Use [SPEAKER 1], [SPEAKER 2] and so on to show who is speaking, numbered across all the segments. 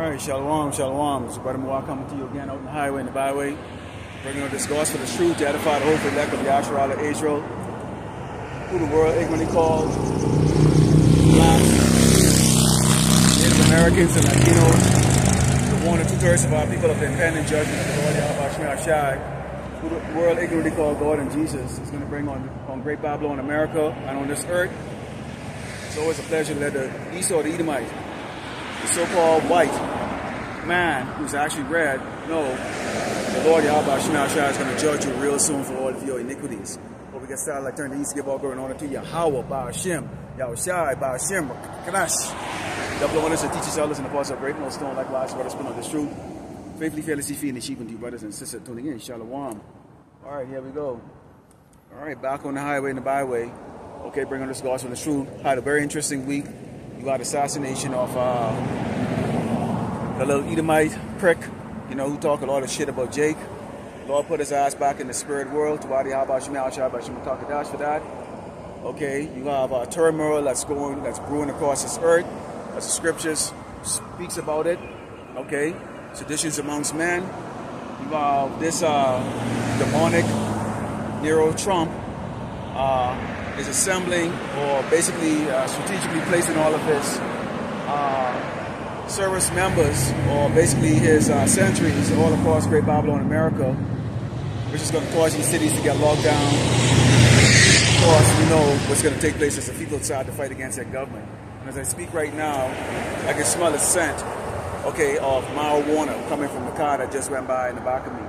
[SPEAKER 1] Alright, shalom, shalom. It's Brother Moa coming to you again out in the highway and the byway, bringing on this gospel of truth to edify the hope elect of Yahshua of Israel, who the world ignorantly calls blacks, Native Americans, and Latinos, the 1 or 2/3 of our people of the impending judgment of the Lord Yahweh Shai, who the world ignorantly calls God and Jesus, is going to bring on Great Babylon, America, and on this earth. It's always a pleasure to let the Esau, the Edomite, the so-called white man who's actually red, know the Lord Yahweh Shai is going to judge you real soon for all of your iniquities. But we get started like turn the east, give all glory and honor to Yahweh, Ba'ashem, Yahushai, Ba'ashem, Kadash. Double honors and teachers, elders, and apostles of great millstone, likewise, brothers, spin on this truth. Faithfully, fearlessly feeding the sheep unto you, brothers and sisters, tuning in. Shalom. All right, here we go. All right, back on the highway and the byway. Okay, bring on this gospel and the truth. Had a very interesting week. You got assassination of the little Edomite prick, you know, who talk a lot of shit about Jake. Lord put his ass back in the spirit world. To Wadi Haba Shemel Shabbat Shematakadosh for that. Okay, you have turmoil that's brewing across this earth, as the scriptures speaks about it. Okay, seditions amongst men. You have this demonic Nero Trump is assembling, or basically strategically placing all of his service members, or basically his sentries all across Great Babylon, America, which is going to cause these cities to get locked down. Of course, we know what's going to take place as the people decide to fight against their government. And as I speak right now, I can smell the scent, okay, of marijuana coming from the car that just went by in the back of me.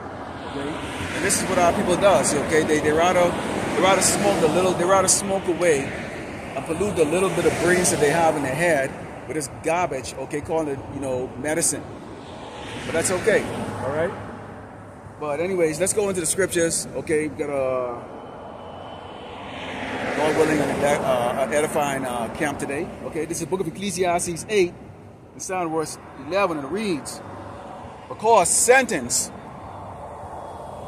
[SPEAKER 1] Okay, and this is what our people does. Okay, they rather smoke a little, they rather smoke away and pollute the little bit of brains that they have in their head with this garbage, okay, calling it, you know, medicine. But that's okay, all right? But anyways, let's go into the scriptures, okay? We got a, God willing, an edifying camp today, okay? This is the book of Ecclesiastes 8, and starting verse 11, and it reads, because sentence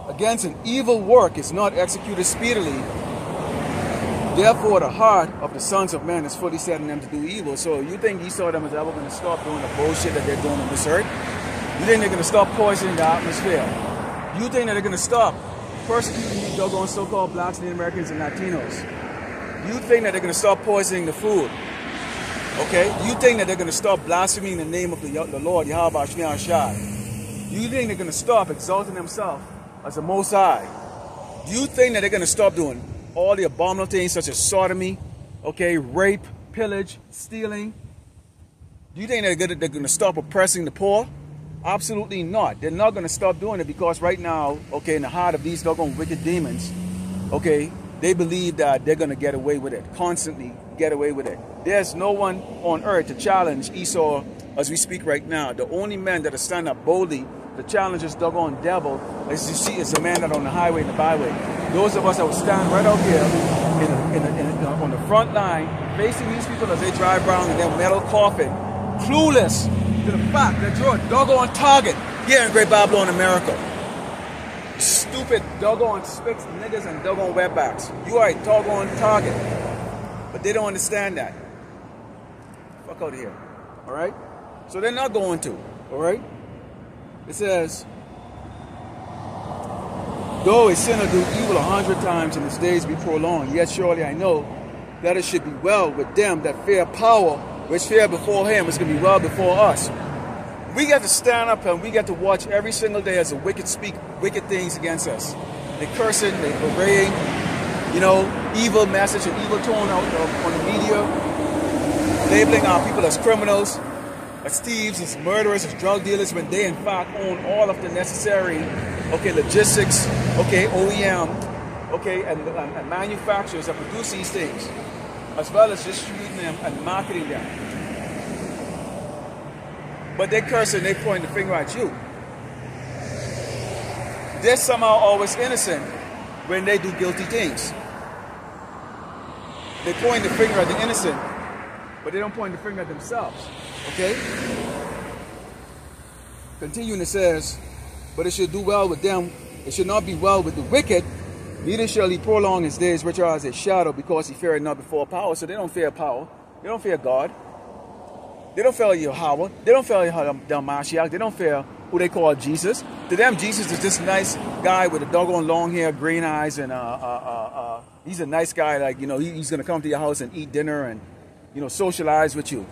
[SPEAKER 1] against an evil work is not executed speedily, therefore the heart of the sons of men is fully set in them to do evil. So you think Esau of them is ever going to stop doing the bullshit that they're doing on this earth? You think they're going to stop poisoning the atmosphere? You think that they're going to stop persecuting these doggone so-called blacks, Native Americans, and Latinos? You think that they're going to stop poisoning the food? Okay? You think that they're going to stop blaspheming the name of the Lord, Yahweh Shai? You think they're going to stop exalting themselves as the Most High? Do you think that they're going to stop doing all the abominable things such as sodomy, okay, rape, pillage, stealing? Do you think they're going to stop oppressing the poor? Absolutely not. They're not going to stop doing it because right now, okay, in the heart of these doggone wicked demons, okay, they believe that they're going to get away with it, constantly get away with it. There's no one on earth to challenge Esau as we speak right now. The only man that will stand up boldly to challenge this doggone devil, as you see, is the man that on the highway and the byway. Those of us that will stand right out here on the front line, facing these people as they drive around in their metal coffin, clueless to the fact that you're a doggone target here in Great Babylon, America. Stupid doggone spicks, niggas, and doggone wetbacks. You are a doggone target. But they don't understand that. Fuck out of here. Alright? So they're not going to. Alright? It says, though a sinner do evil 100 times and his days be prolonged, yet surely I know that it should be well with them that fear power, which fear before him is going to be well before us. We get to stand up and we get to watch every single day as the wicked speak wicked things against us. They cursing, they arraying, you know, evil message and evil tone out on the media, labeling our people as criminals, as thieves, as murderers, as drug dealers, when they in fact own all of the necessary, okay, logistics, okay, OEM, okay, and manufacturers that produce these things, as well as distributing them and marketing them. But they curse and they point the finger at you. They're somehow always innocent when they do guilty things. They point the finger at the innocent, but they don't point the finger at themselves. Okay? Continuing, it says, but it should do well with them. It should not be well with the wicked, neither shall he prolong his days, which are as a shadow, because he feareth not before power. So they don't fear power. They don't fear God. They don't fear Yahweh. They don't fear the Mashiach. They don't fear who they call Jesus. To them, Jesus is this nice guy with a doggone long hair, green eyes, and he's a nice guy. Like, you know, he's going to come to your house and eat dinner and, you know, socialize with you.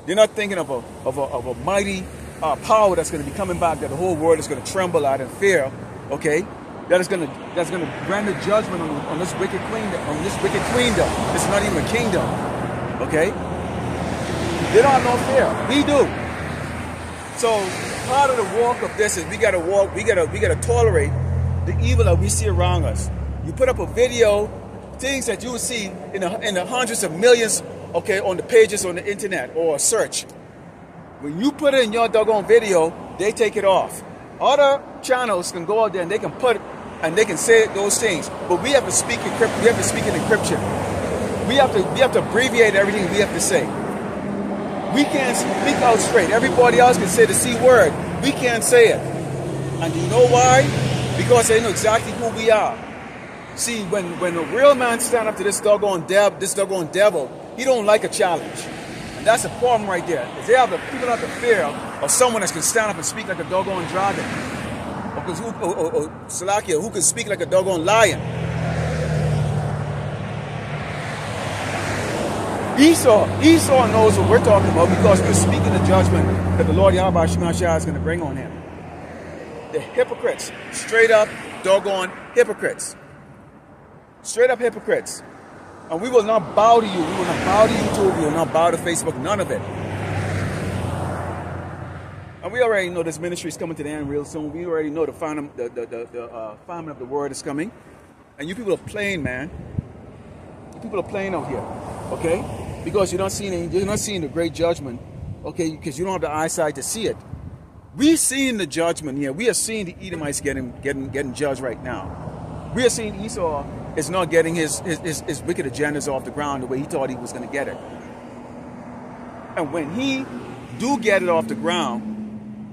[SPEAKER 1] They're not thinking of a mighty power that's going to be coming back, that the whole world is going to tremble at and fear. Okay, that's going to grant a judgment on this wicked queendom. It's not even a kingdom. Okay, they don't have no fear. We do. So part of the walk of this is we gotta walk. We gotta tolerate the evil that we see around us. You put up a video, things that you will see in the hundreds of millions. Okay, on the pages on the internet or search. When you put it in your doggone video, they take it off. Other channels can go out there and they can put and they can say those things, but we have to speak in encryption. We have to abbreviate everything we have to say. We can't speak out straight. Everybody else can say the C word. We can't say it. And you know why? Because they know exactly who we are. See, when a real man stand up to this doggone devil, he don't like a challenge. And that's the problem right there. Is people have the fear of someone that can stand up and speak like a doggone dragon. Or Salakia, who can speak like a doggone lion. Esau knows what we're talking about because we're speaking the judgment that the Lord Yahweh Shemashah is going to bring on him. The hypocrites. Straight up doggone hypocrites. Straight up hypocrites. And we will not bow to you. We will not bow to YouTube. We will not bow to Facebook. None of it. And we already know this ministry is coming to the end real soon. We already know the famine of the word is coming. And you people are playing, man. You people are playing out here. Okay? Because you're not seeing the great judgment. Okay? Because you don't have the eyesight to see it. We're seeing the judgment here. We are seeing the Edomites getting judged right now. We are seeing Esau is not getting his wicked agendas off the ground the way he thought he was going to get it. And when he do get it off the ground,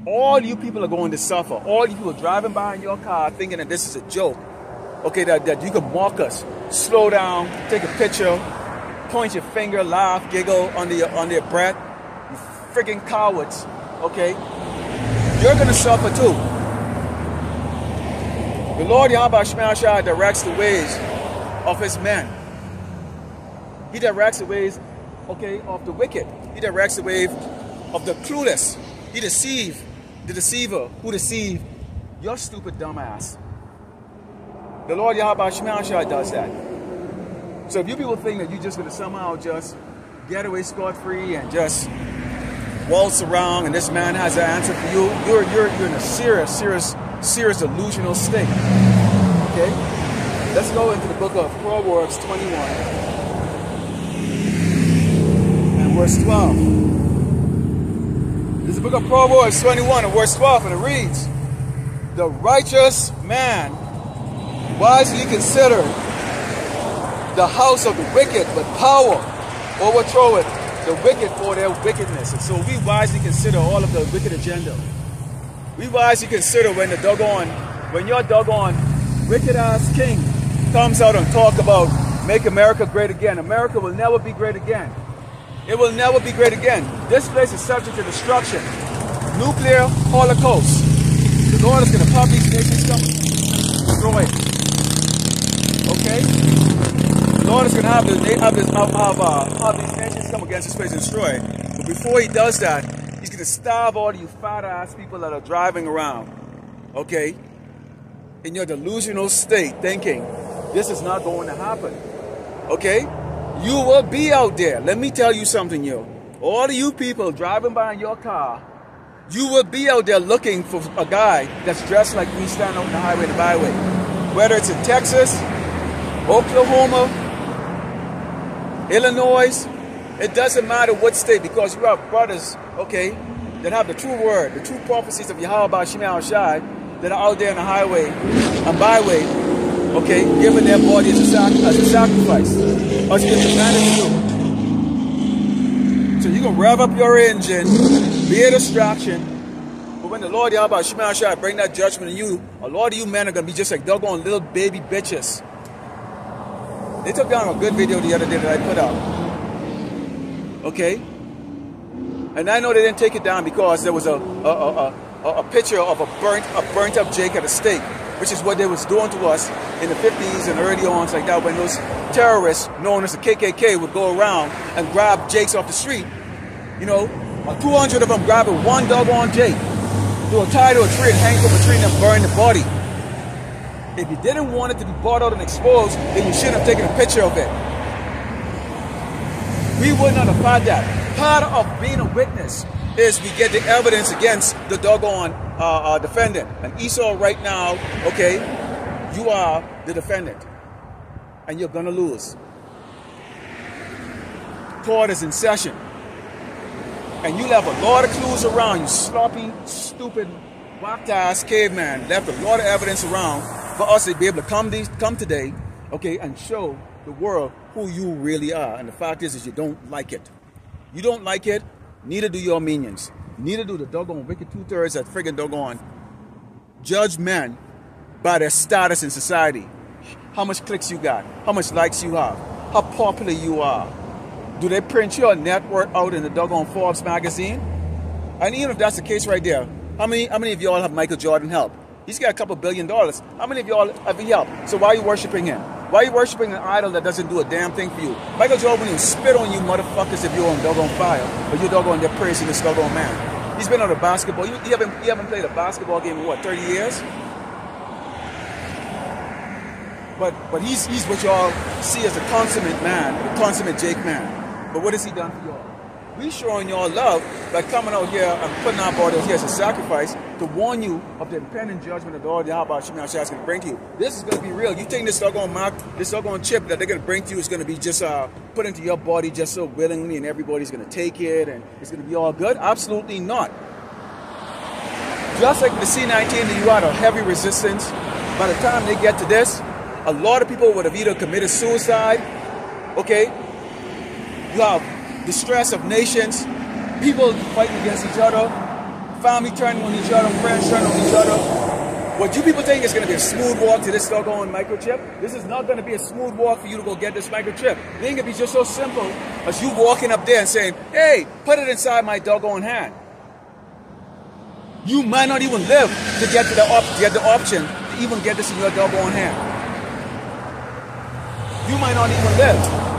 [SPEAKER 1] all you people are going to suffer. All you people driving by in your car thinking that this is a joke. Okay, that you can mock us, slow down, take a picture, point your finger, laugh, giggle under your breath. You freaking cowards. Okay, you're going to suffer too. The Lord Yahweh Shemashah directs the ways of his men. He directs the ways, okay, of the wicked. He directs the way of the clueless. He deceives the deceiver who deceived your stupid dumbass. The Lord Yahweh Shemashah does that. So if you people think that you're just going to somehow just get away scot-free and just waltz around and this man has an answer for you, you're in a serious delusional state. Okay? Let's go into the book of Proverbs 21 and verse 12. This is the book of Proverbs 21 and verse 12, and it reads, "The righteous man wisely considered the house of the wicked, but power overthroweth the wicked for their wickedness." And so we wisely consider all of the wicked agenda. We wisely consider when your doggone wicked ass king comes out and talk about make America great again. America will never be great again. It will never be great again. This place is subject to destruction. Nuclear holocaust. The Lord is going to pop these nations come destroy. Okay? The Lord is going to have these nations come against this place and destroy it. But before he does that, he's going to starve all you fat ass people that are driving around. Okay? In your delusional state thinking this is not going to happen. Okay? You will be out there. Let me tell you something, yo. All of you people driving by in your car, you will be out there looking for a guy that's dressed like me standing out on the highway and the byway. Whether it's in Texas, Oklahoma, Illinois, it doesn't matter what state, because you have brothers, okay, that have the true word, the true prophecies of Yahweh Shemel Shai, that are out there on the highway and byway, okay, giving their body as a sacrifice. Us get commanded to do. So you can rev up your engine, be a distraction, but when the Lord Yahweh Shemel Shai bring that judgment on you, a lot of you men are going to be just like doggone little baby bitches. They took down a good video the other day that I put out. Okay? And I know they didn't take it down because there was a picture of a burnt up Jake at a stake, which is what they was doing to us in the 50s and early on, like that, when those terrorists known as the KKK would go around and grab Jakes off the street. You know, 200 of them grabbing one doggone Jake. They were tied to a tree and hang from a tree and then burn the body. If you didn't want it to be brought out and exposed, then you shouldn't have taken a picture of it. We would not have had that. Part of being a witness is we get the evidence against the doggone defendant. And Esau right now, okay, you are the defendant. And you're going to lose. Court is in session. And you left a lot of clues around, you sloppy, stupid, whacked-ass caveman. Left a lot of evidence around for us to be able to come today, okay, and show the world who you really are. And the fact is you don't like it. You don't like it, neither do your minions. Neither do the doggone wicked two-thirds that friggin' doggone judge men by their status in society. How much clicks you got, how much likes you have, how popular you are. Do they print your net worth out in the doggone Forbes magazine? And even if that's the case right there, how many of y'all have Michael Jordan help? He's got a couple $1 billion. How many of y'all have he helped? So why are you worshiping him? Why are you worshiping an idol that doesn't do a damn thing for you? Michael Jordan will spit on you motherfuckers if you're on doggone fire, or you're doggone there praising this doggone man. He's been on a basketball. You haven't played a basketball game in what, 30 years? But he's what y'all see as a consummate man, a consummate Jake man. But what has he done for y'all? We showing y'all love by coming out here and putting our bodies here as a sacrifice to warn you of the impending judgment of the Lord Yahweh Shemel Shah is going to bring to you. This is going to be real. You think this doggone mark, this doggone chip that they're going to bring to you is going to be just put into your body just so willingly and everybody's going to take it and it's going to be all good? Absolutely not. Just like the C-19, you had a heavy resistance. By the time they get to this, a lot of people would have either committed suicide, okay? You have the stress of nations, people fighting against each other, family turning on each other, friends turning on each other. What you people think is going to be a smooth walk to this doggone microchip? This is not going to be a smooth walk for you to go get this microchip. It ain't going to be just so simple as you walking up there and saying, hey, put it inside my doggone hand. You might not even live to get to the option to even get this in your doggone hand. You might not even live.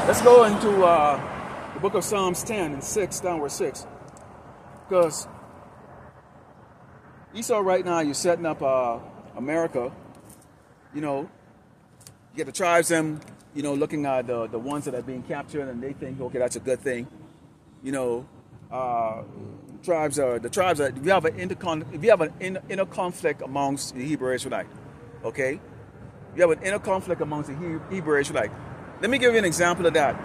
[SPEAKER 1] Let's go into the book of Psalms 10 and 6, downward 6. Because Esau right now, you're setting up America. You know, you get the tribes, them, you know, looking at the ones that are being captured, and they think, okay, that's a good thing. You know, the tribes are, if you have an inner conflict amongst the Hebrew Israelite, okay? You have an inner conflict amongst the Hebrew Israelite. Let me give you an example of that.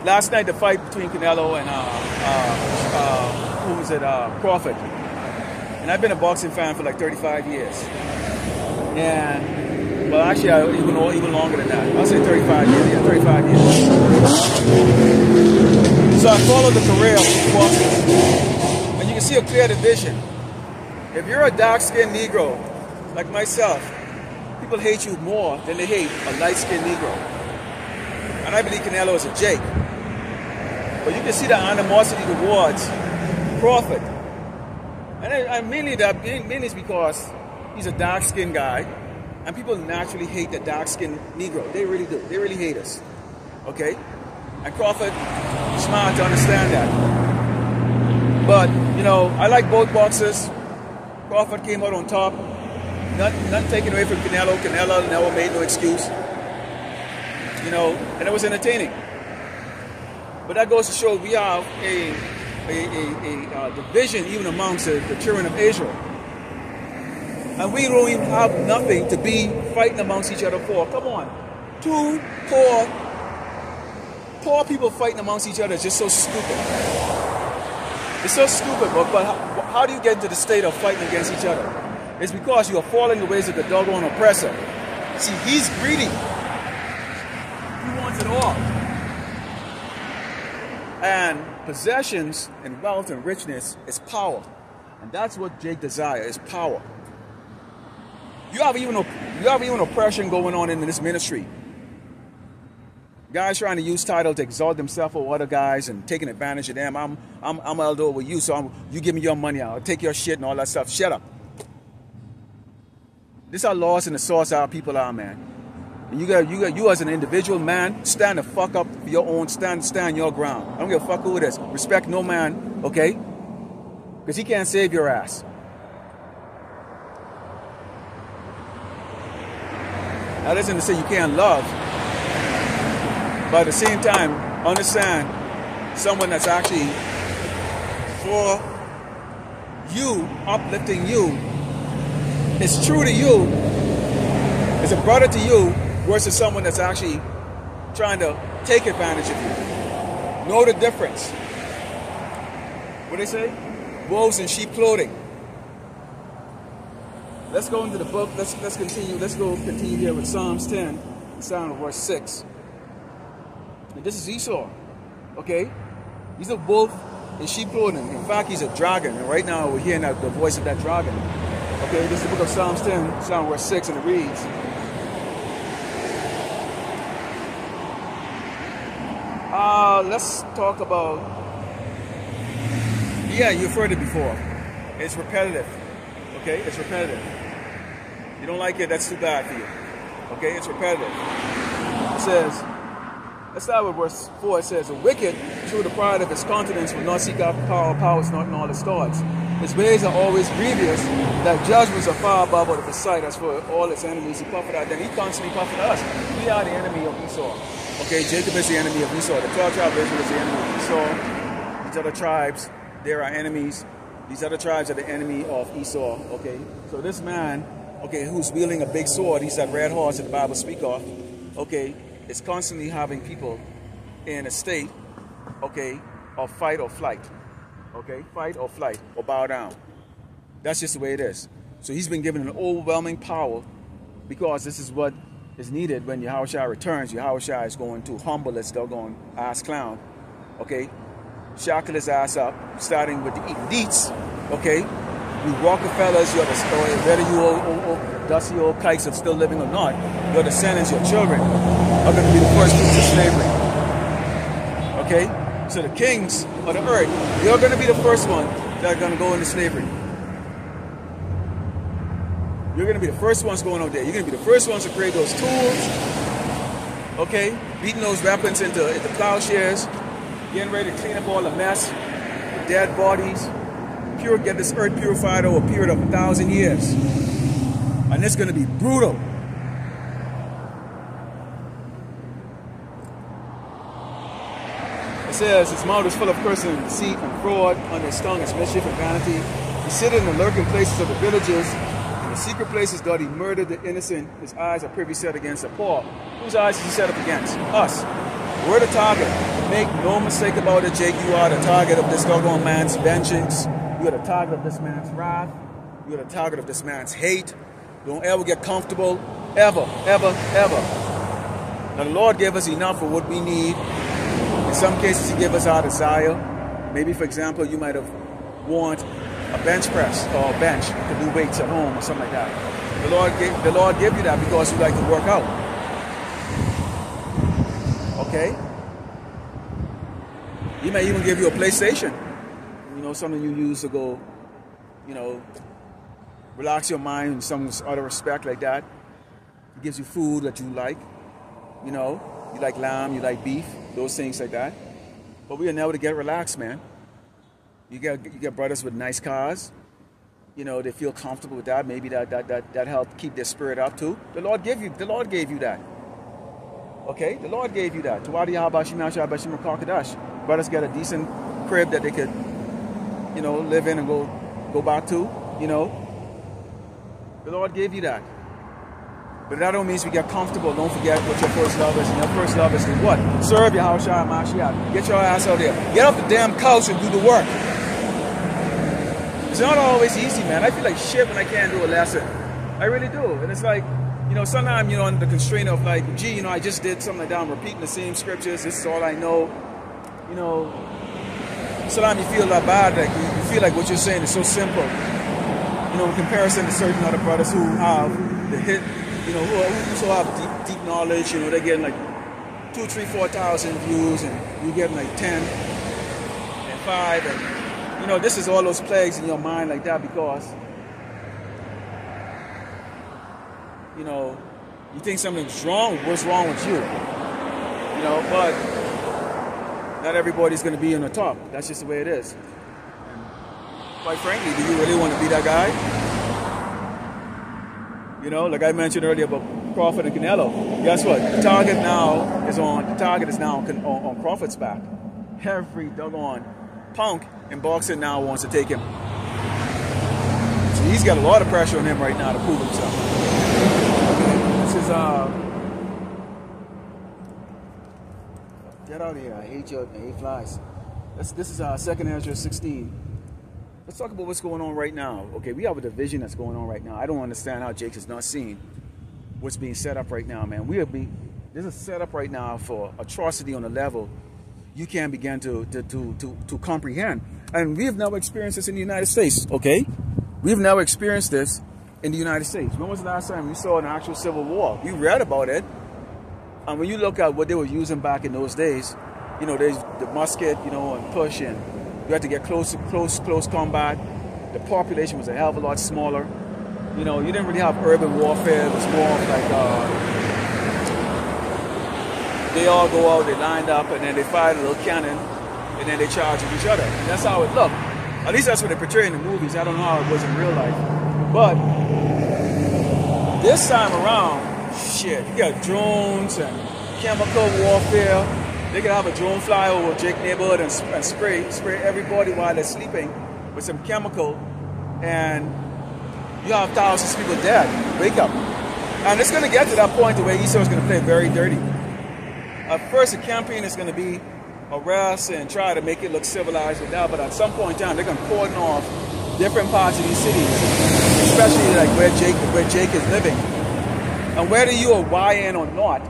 [SPEAKER 1] Last night, the fight between Canelo and Crawford. And I've been a boxing fan for like 35 years. And, well, actually, even longer than that. I'll say 35 years. Yeah, 35 years. So I followed the career of boxers. And you can see a clear division. If you're a dark-skinned Negro, like myself, people hate you more than they hate a light-skinned Negro. And I believe Canelo is a Jake. But you can see the animosity towards Crawford. And mainly is because he's a dark-skinned guy. And people naturally hate the dark-skinned Negro. They really do. They really hate us. Okay? And Crawford, smart to understand that. But, you know, I like both boxers. Crawford came out on top. Nothing taken away from Canelo. Canelo never made no excuse. You know, and it was entertaining. But that goes to show we have a division even amongst the children of Israel. And we don't even have nothing to be fighting amongst each other for. Come on. Two poor people fighting amongst each other is just so stupid. It's so stupid, but how do you get into the state of fighting against each other? It's because you are following the ways of the doggone oppressor. See, he's greedy. He wants it all. And possessions and wealth and richness is power. And that's what Jake desires, is power. You have even oppression going on in this ministry. Guys trying to use title to exalt themselves over other guys and taking advantage of them. I'm elder over you, so you give me your money, I'll take your shit and all that stuff. Shut up. This is how lost in the sauce our people are, man. And you as an individual man, stand the fuck up for your own, stand your ground. I don't give a fuck who it is. Respect no man, okay? Because he can't save your ass. That isn't to say you can't love, but at the same time, understand someone that's actually for you, uplifting you, is true to you, is a brother to you, versus someone that's actually trying to take advantage of you. Know the difference. What they say? Wolves in sheep clothing. Let's go into the book. Let's continue. Let's continue here with Psalms 10, starting with verse 6. And this is Esau. Okay? He's a wolf in sheep clothing. In fact, he's a dragon. And right now we're hearing the voice of that dragon. Okay, this is the book of Psalms 10, starting with verse 6, and it reads, let's talk about, yeah, you've heard it before. It's repetitive. Okay, it's repetitive. You don't like it, that's too bad for you. Okay, it's repetitive. It says, let's start with verse 4. It says, the wicked, through the pride of his countenance, will not seek out powers, not in all his thoughts. His ways are always grievous, that judgments are far above out of his sight. As for all his enemies, he puffeth at them. He constantly puffeth at us. We are the enemy of Esau. Okay, Jacob is the enemy of Esau. The 12 tribe of Israel is the enemy of Esau. These other tribes, they're our enemies. These other tribes are the enemy of Esau. Okay, so this man, okay, who's wielding a big sword, he's that red horse that the Bible speak of, okay, is constantly having people in a state, okay, of fight or flight. Okay, fight or flight or bow down. That's just the way it is. So he's been given an overwhelming power, because this is what is needed when Yahushua returns. Yahushua is going to humble this doggone ass clown. Okay, shackle his ass up, starting with the elites. Okay, you Rockefellers, you're whether you old dusty old kikes are still living or not, your descendants, your children are going to be the first fruits of slavery. Okay. So the kings of the earth, you're going to be the first one that are going to go into slavery. You're going to be the first ones going out there. You're going to be the first ones to create those tools. Okay? Beating those weapons into plowshares. Getting ready to clean up all the mess. The dead bodies. Get this earth purified over a period of 1,000 years. And it's going to be brutal. It says, his mouth is full of cursing and deceit and fraud, on his tongue is mischief and vanity. He sitteth in the lurking places of the villages, in the secret places doth he murder the innocent. His eyes are privy set against the poor. Whose eyes is he set up against? Us. We're the target. Make no mistake about it, Jake, you are the target of this doggone man's vengeance. You are the target of this man's wrath. You are the target of this man's hate. Don't ever get comfortable. Ever, ever, ever. Now the Lord gave us enough for what we need. In some cases, he gave us our desire. Maybe, for example, you might have want a bench press or a bench to do weights at home or something like that. The Lord gave you that because you like to work out. Okay? He may even give you a PlayStation. You know, something you use to go, you know, relax your mind in some other respect like that. He gives you food that you like. You know, you like lamb, you like beef. Those things like that. But we are never to get relaxed, man. You get brothers with nice cars. You know, they feel comfortable with that. Maybe that helped keep their spirit up too. The Lord gave you that. Okay? The Lord gave you that. Brothers get a decent crib that they could, you know, live in and go back to, you know. The Lord gave you that. But that don't mean we get comfortable. Don't forget what your first love is. And your first love is to what? Serve Yahushua Mashiach. Get your ass out there. Get off the damn couch and do the work. It's not always easy, man. I feel like shit when I can't do a lesson. I really do. And it's like, you know, sometimes, you know, under the constraint of like, gee, you know, I just did something like that. I'm repeating the same scriptures. This is all I know. You know, sometimes you feel that bad. Like you feel like what you're saying is so simple. You know, in comparison to certain other brothers who have the hit. You know, who also have deep knowledge, you know, they're getting like 2, 3, 4,000 views, and you get like 10 and 5, and you know, this is all those plagues in your mind like that because, you know, you think something's wrong. What's wrong with you? You know, but not everybody's going to be on the top. That's just the way it is. And quite frankly, do you really want to be that guy? You know, like I mentioned earlier about Crawford and Canelo. Guess what? The target is now on Crawford's back. Every doggone punk in boxing now wants to take him. So he's got a lot of pressure on him right now to prove himself. This is get out of here. I hate flies. This is second Ezra 16. Let's talk about what's going on right now. Okay, we have a division that's going on right now. I don't understand how Jake is not seeing what's being set up right now, man. There's a setup right now for atrocity on a level you can't begin to comprehend. And we've never experienced this in the United States, okay? We've never experienced this in the United States. When was the last time we saw an actual civil war? We read about it. And when you look at what they were using back in those days, you know, there's the musket, you know, and push, and you had to get close combat. The population was a hell of a lot smaller. You know, you didn't really have urban warfare. It was more of like, they all go out, they lined up, and then they fired a little cannon, and then they charge at each other. And that's how it looked. At least that's what they portray in the movies. I don't know how it was in real life. But this time around, shit, you got drones and chemical warfare. They could have a drone fly over Jake neighborhood and spray everybody while they're sleeping with some chemical, and you have thousands of people dead. Wake up. And it's going to get to that point where Esau's going to play very dirty. At first, the campaign is going to be arrest and try to make it look civilized and that, but at some point in time, they're going to cordon off different parts of these cities, especially like where Jake is living. And whether you are YN or not,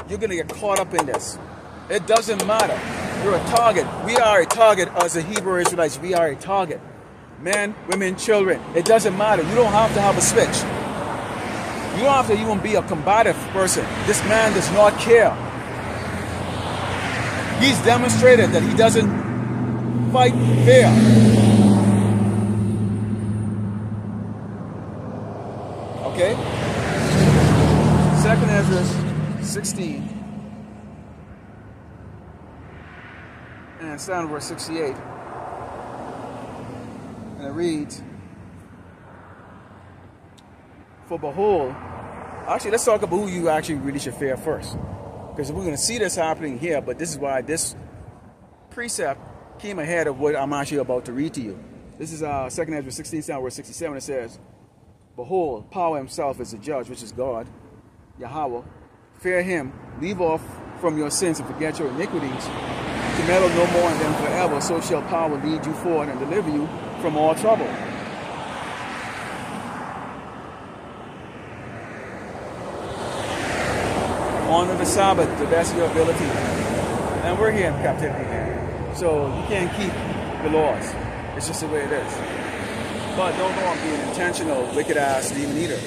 [SPEAKER 1] you're going to get caught up in this. It doesn't matter. You're a target. We are a target as the Hebrew Israelites. We are a target. Men, women, children. It doesn't matter. You don't have to have a switch. You don't have to even be a combative person. This man does not care. He's demonstrated that he doesn't fight fair. Okay? Second Ezra 16. And it's down to verse 68. And it reads, for behold, actually let's talk about who you actually really should fear first. Because we're going to see this happening here, but this is why this precept came ahead of what I'm actually about to read to you. This is 2 Ezra 16, verse 67. It says, behold, power himself is the judge, which is God, Yahweh. Fear him, leave off from your sins and forget your iniquities. To meddle no more in them forever, so shall power lead you forward and deliver you from all trouble. Honor the Sabbath to the best of your ability. And we're here in captivity, man. So you can't keep the laws. It's just the way it is. But don't go on being intentional, wicked ass demon eater.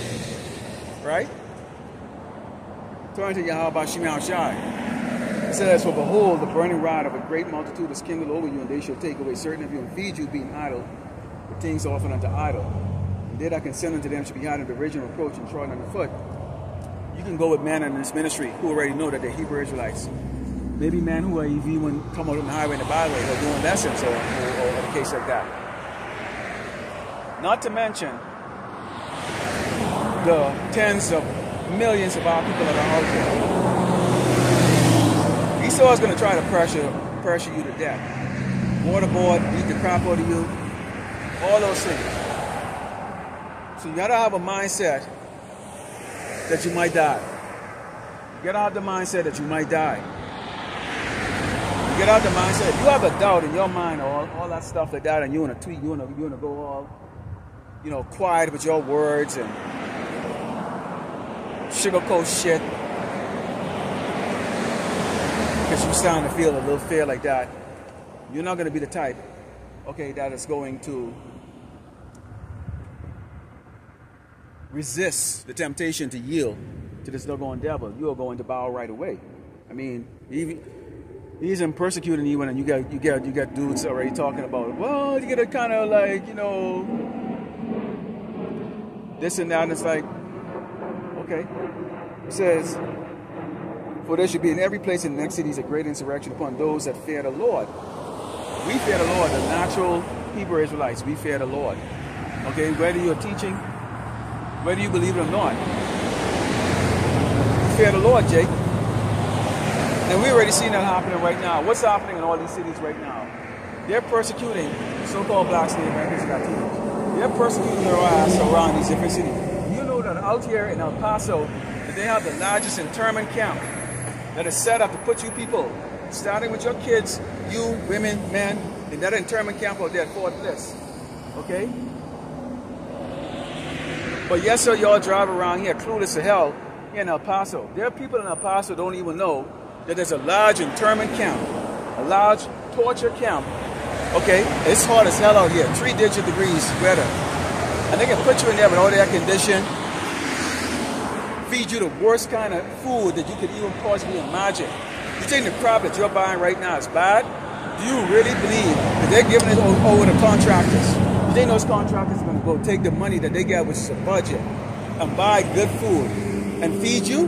[SPEAKER 1] Right? Turn to Yahweh Shema Shai. It says, for behold, the burning rod of a great multitude is kindled over you, and they shall take away certain of you and feed you, being idle, with things offered unto idol. And they that can send unto them shall be hidden in derision, reproach, and trodden under foot. You can go with men in this ministry who already know that they're Hebrew Israelites. Maybe men who are even come out on the highway and the byway or doing lessons or a case like that. Not to mention the tens of millions of our people that are out there. Esau is going to try to pressure you to death. Waterboard, beat the crap out of you, all those things. So you got to have a mindset that you might die. You gotta have the mindset that you might die. You get out the mindset. You have a doubt in your mind, all that stuff like that, and you wanna tweet, you wanna go all, you know, quiet with your words and sugarcoat shit because you're starting to feel a little fear like that. You're not gonna be the type, okay, that is going to resist the temptation to yield to this doggone devil, you are going to bow right away. I mean, he's in persecuting you, and you got dudes already talking about, well, you gotta kind of like, you know, this and that, and it's like, okay. It says, for there should be in every place in the next cities a great insurrection upon those that fear the Lord. We fear the Lord, the natural Hebrew Israelites, we fear the Lord. Okay, whether you're teaching, whether you believe it or not, we fear the Lord, Jake. And we're already seeing that happening right now. What's happening in all these cities right now? They're persecuting so-called blacks, Native Americans, and Latinos. They're persecuting their ass around these different cities. You know that out here in El Paso, that they have the largest internment camp that is set up to put you people, starting with your kids, you, women, men, in that internment camp out there at Fort Bliss. Okay? But yes, sir, y'all drive around here clueless to hell here in El Paso. There are people in El Paso don't even know that there's a large internment camp, a large torture camp. Okay? It's hot as hell out here, 3-digit degrees weather. And they can put you in there with all the air conditioning, feed you the worst kind of food that you could even possibly imagine. You think the crop that you're buying right now is bad? Do you really believe that they're giving it over to contractors? You think those contractors are going to go take the money that they get, which is a budget, and buy good food and feed you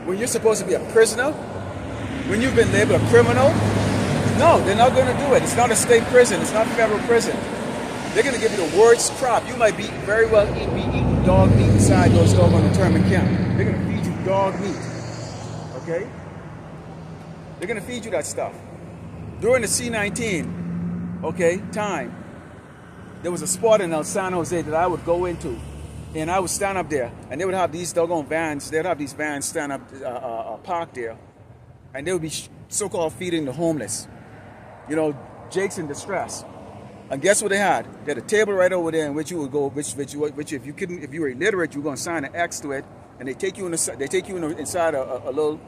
[SPEAKER 1] when you're supposed to be a prisoner? When you've been labeled a criminal? No, they're not going to do it. It's not a state prison. It's not federal prison. They're going to give you the worst crop. You might be very well be eating dog meat inside those doggone internment camp. They're going to feed you dog meat. Okay? They're going to feed you that stuff. During the C-19, okay, time, there was a spot in El San Jose that I would go into, and I would stand up there, and they would have these doggone vans. They'd have these vans stand up, parked there, and they would be so-called feeding the homeless. You know, Jake's in distress. And guess what they had? They had a table right over there in which you would go, which if you were illiterate, you were going to sign an X to it, and they take you inside a little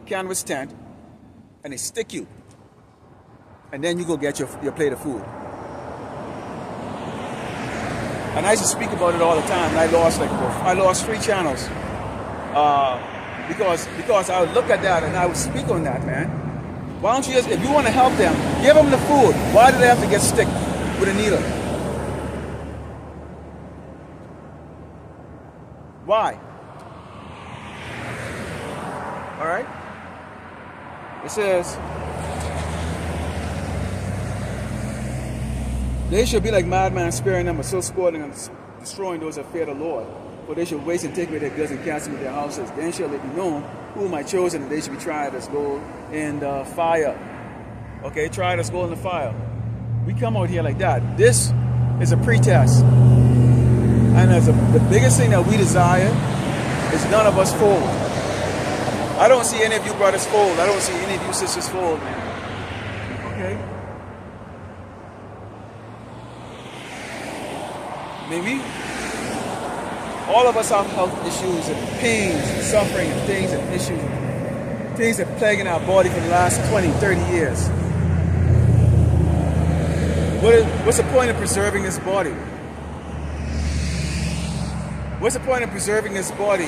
[SPEAKER 1] canvas tent, and they stick you, and then you go get your plate of food. And I used to speak about it all the time, and I lost 3 channels because I would look at that and I would speak on that, man. Why don't you just, if you want to help them, give them the food. Why do they have to get stick with a needle? Why? All right? It says, they shall be like madmen, sparing them, but so spoiling and destroying those that fear the Lord. For they shall waste and take away their goods and cast them into their houses. Then shall it be known whom I chosen, and they shall be tried as gold in the fire. Okay, tried as gold in the fire. We come out here like that. This is a pretest. And the biggest thing that we desire is none of us fold. I don't see any of you brothers fold. I don't see any of you sisters fold, man. Okay? Maybe all of us have health issues and pains and suffering and things and issues, things that are plaguing our body for the last 20, 30 years. What's the point of preserving this body? What's the point of preserving this body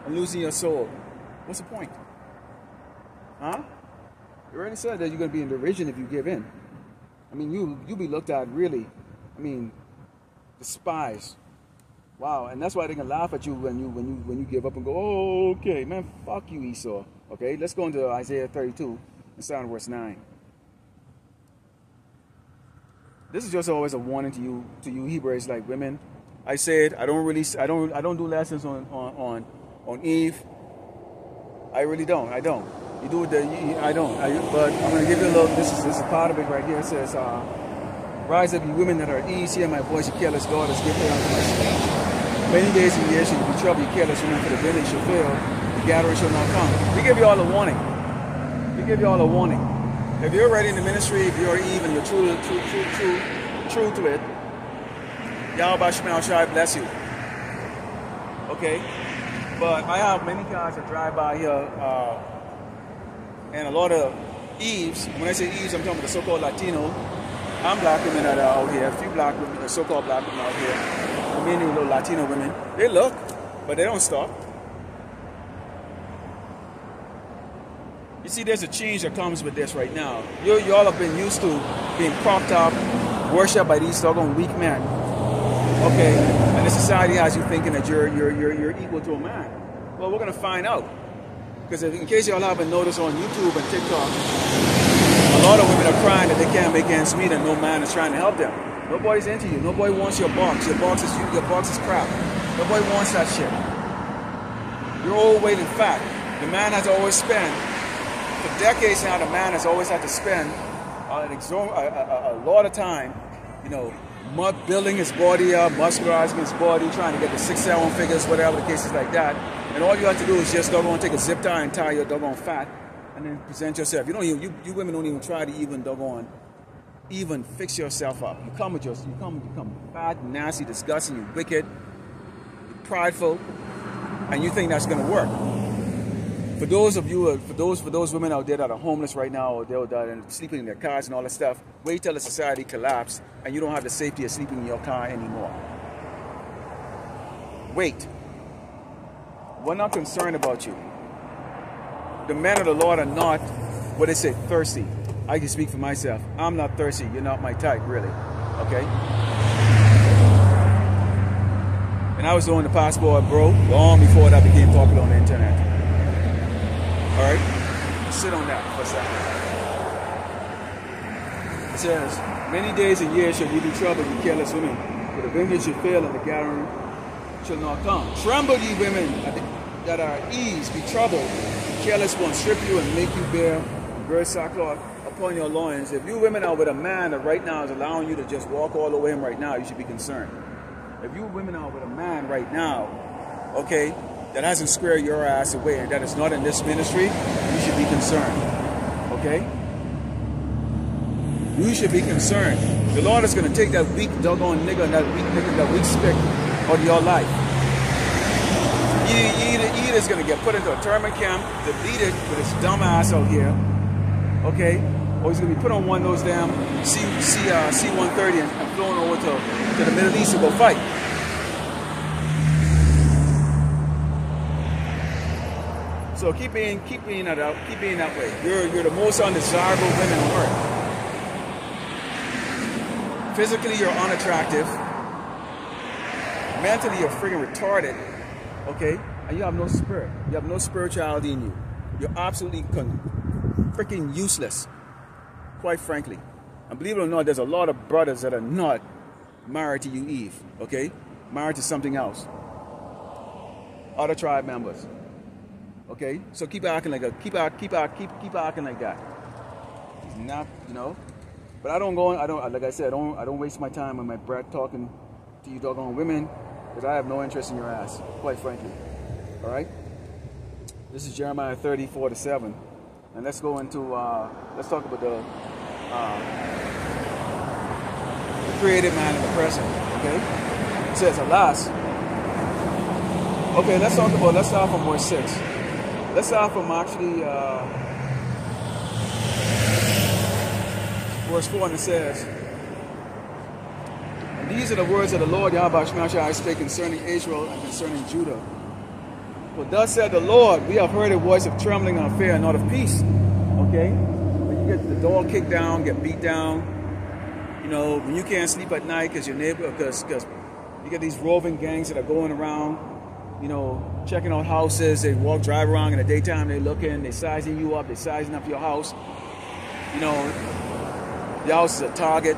[SPEAKER 1] and losing your soul? What's the point? Huh? You already said that you're going to be in derision if you give in. I mean, you'll be looked at really, I mean, despised. Wow, and that's why they can laugh at you when you give up and go, oh, okay, man, fuck you, Esau. Okay, let's go into Isaiah 32 and start in verse 9. This is just always a warning to you Hebrews, like women. I said I don't do lessons on Eve. I really don't. I don't. You do it. But I'm going to give you a little. This is part of it right here. It says, "Rise up, you women that are at ease. Hear my voice, you careless daughters. Give ear unto my speech. Many days and years shall you be troubled. You careless women, for the village shall fail. The gathering shall not come." We give you all a warning. We give you all a warning. If you're already in the ministry, if you're Eve and you're true to it, Yahweh Shema Shai bless you. Okay, but I have many cars that drive by here. And a lot of Eves, when I say Eves, I'm talking about the so-called Latino and black women that are out here, a few black women, so-called black women out here, many little Latino women, they look, but they don't stop. You see, there's a change that comes with this right now. You all have been used to being propped up, worshipped by these doggone weak men. Okay, and the society has you thinking that you're equal to a man. Well, we're gonna find out. Because in case y'all haven't noticed on YouTube and TikTok, a lot of women are crying that they can't make ends meet and no man is trying to help them. Nobody's into you. Nobody wants your box. Your box is crap. Nobody wants that shit. You're overweight and fat. The man has always spent, for decades now, the man has always had to spend a lot of time, you know, building his body up, muscularizing his body, trying to get the 6-7 figures, whatever the case is like that. And all you have to do is just doggone take a zip tie and tie your doggone fat, and then present yourself. You women don't even try to even fix yourself up. You come fat, nasty, disgusting, you're wicked, you're prideful, and you think that's gonna work. For those women out there that are homeless right now, or they're sleeping in their cars and all that stuff, wait till the society collapses and you don't have the safety of sleeping in your car anymore. Wait. We're not concerned about you. The men of the Lord are not, what they say, thirsty. I can speak for myself. I'm not thirsty. You're not my type, really. Okay? And I was doing the passport, bro, long before that became popular on the internet. Alright? Sit on that for a second. It says, many days and years shall you do trouble, you careless women, for the vengeance shall fail and the gathering shall not come. Tremble, ye women that are at ease, be troubled. The careless one strip you and make you bear sackcloth upon your loins. If you women are with a man that right now is allowing you to just walk all over him right now, you should be concerned. If you women are with a man right now, okay, that hasn't squared your ass away and that is not in this ministry, you should be concerned. Okay? You should be concerned. The Lord is going to take that weak doggone nigga and that weak spick out of your life. He is going to get put into a internment camp, deleted with his dumb ass out here. Okay? Or he's going to be put on one of those damn C-130 and flown over to the Middle East to go fight. So keep being that way. You're the most undesirable women on earth. Physically, you're unattractive. Mentally, you're friggin' retarded. Okay? And you have no spirit. You have no spirituality in you. You're absolutely freaking useless. Quite frankly. And believe it or not, there's a lot of brothers that are not married to you, Eve. Okay? Married to something else. Other tribe members. Okay? So keep acting like that. Keep acting like that. It's not, you know. But like I said, I don't waste my time and my breath talking to you doggone women, because I have no interest in your ass, quite frankly. All right? This is Jeremiah 30:4-7, and let's go into let's talk about the created man in the present. Okay? It says, alas. Okay, let's start from verse 6. Let's start from actually verse 4, and it says, and these are the words of the Lord Yahweh Shemashai spake concerning Israel and concerning Judah. For thus said the Lord, we have heard a voice of trembling and of fear and not of peace. Okay? When you get the door kicked down, get beat down, you know, when you can't sleep at night because your neighbor, because you get these roving gangs that are going around, you know, checking out houses. They drive around in the daytime, they looking, they sizing you up, they sizing up your house. You know, your house is a target.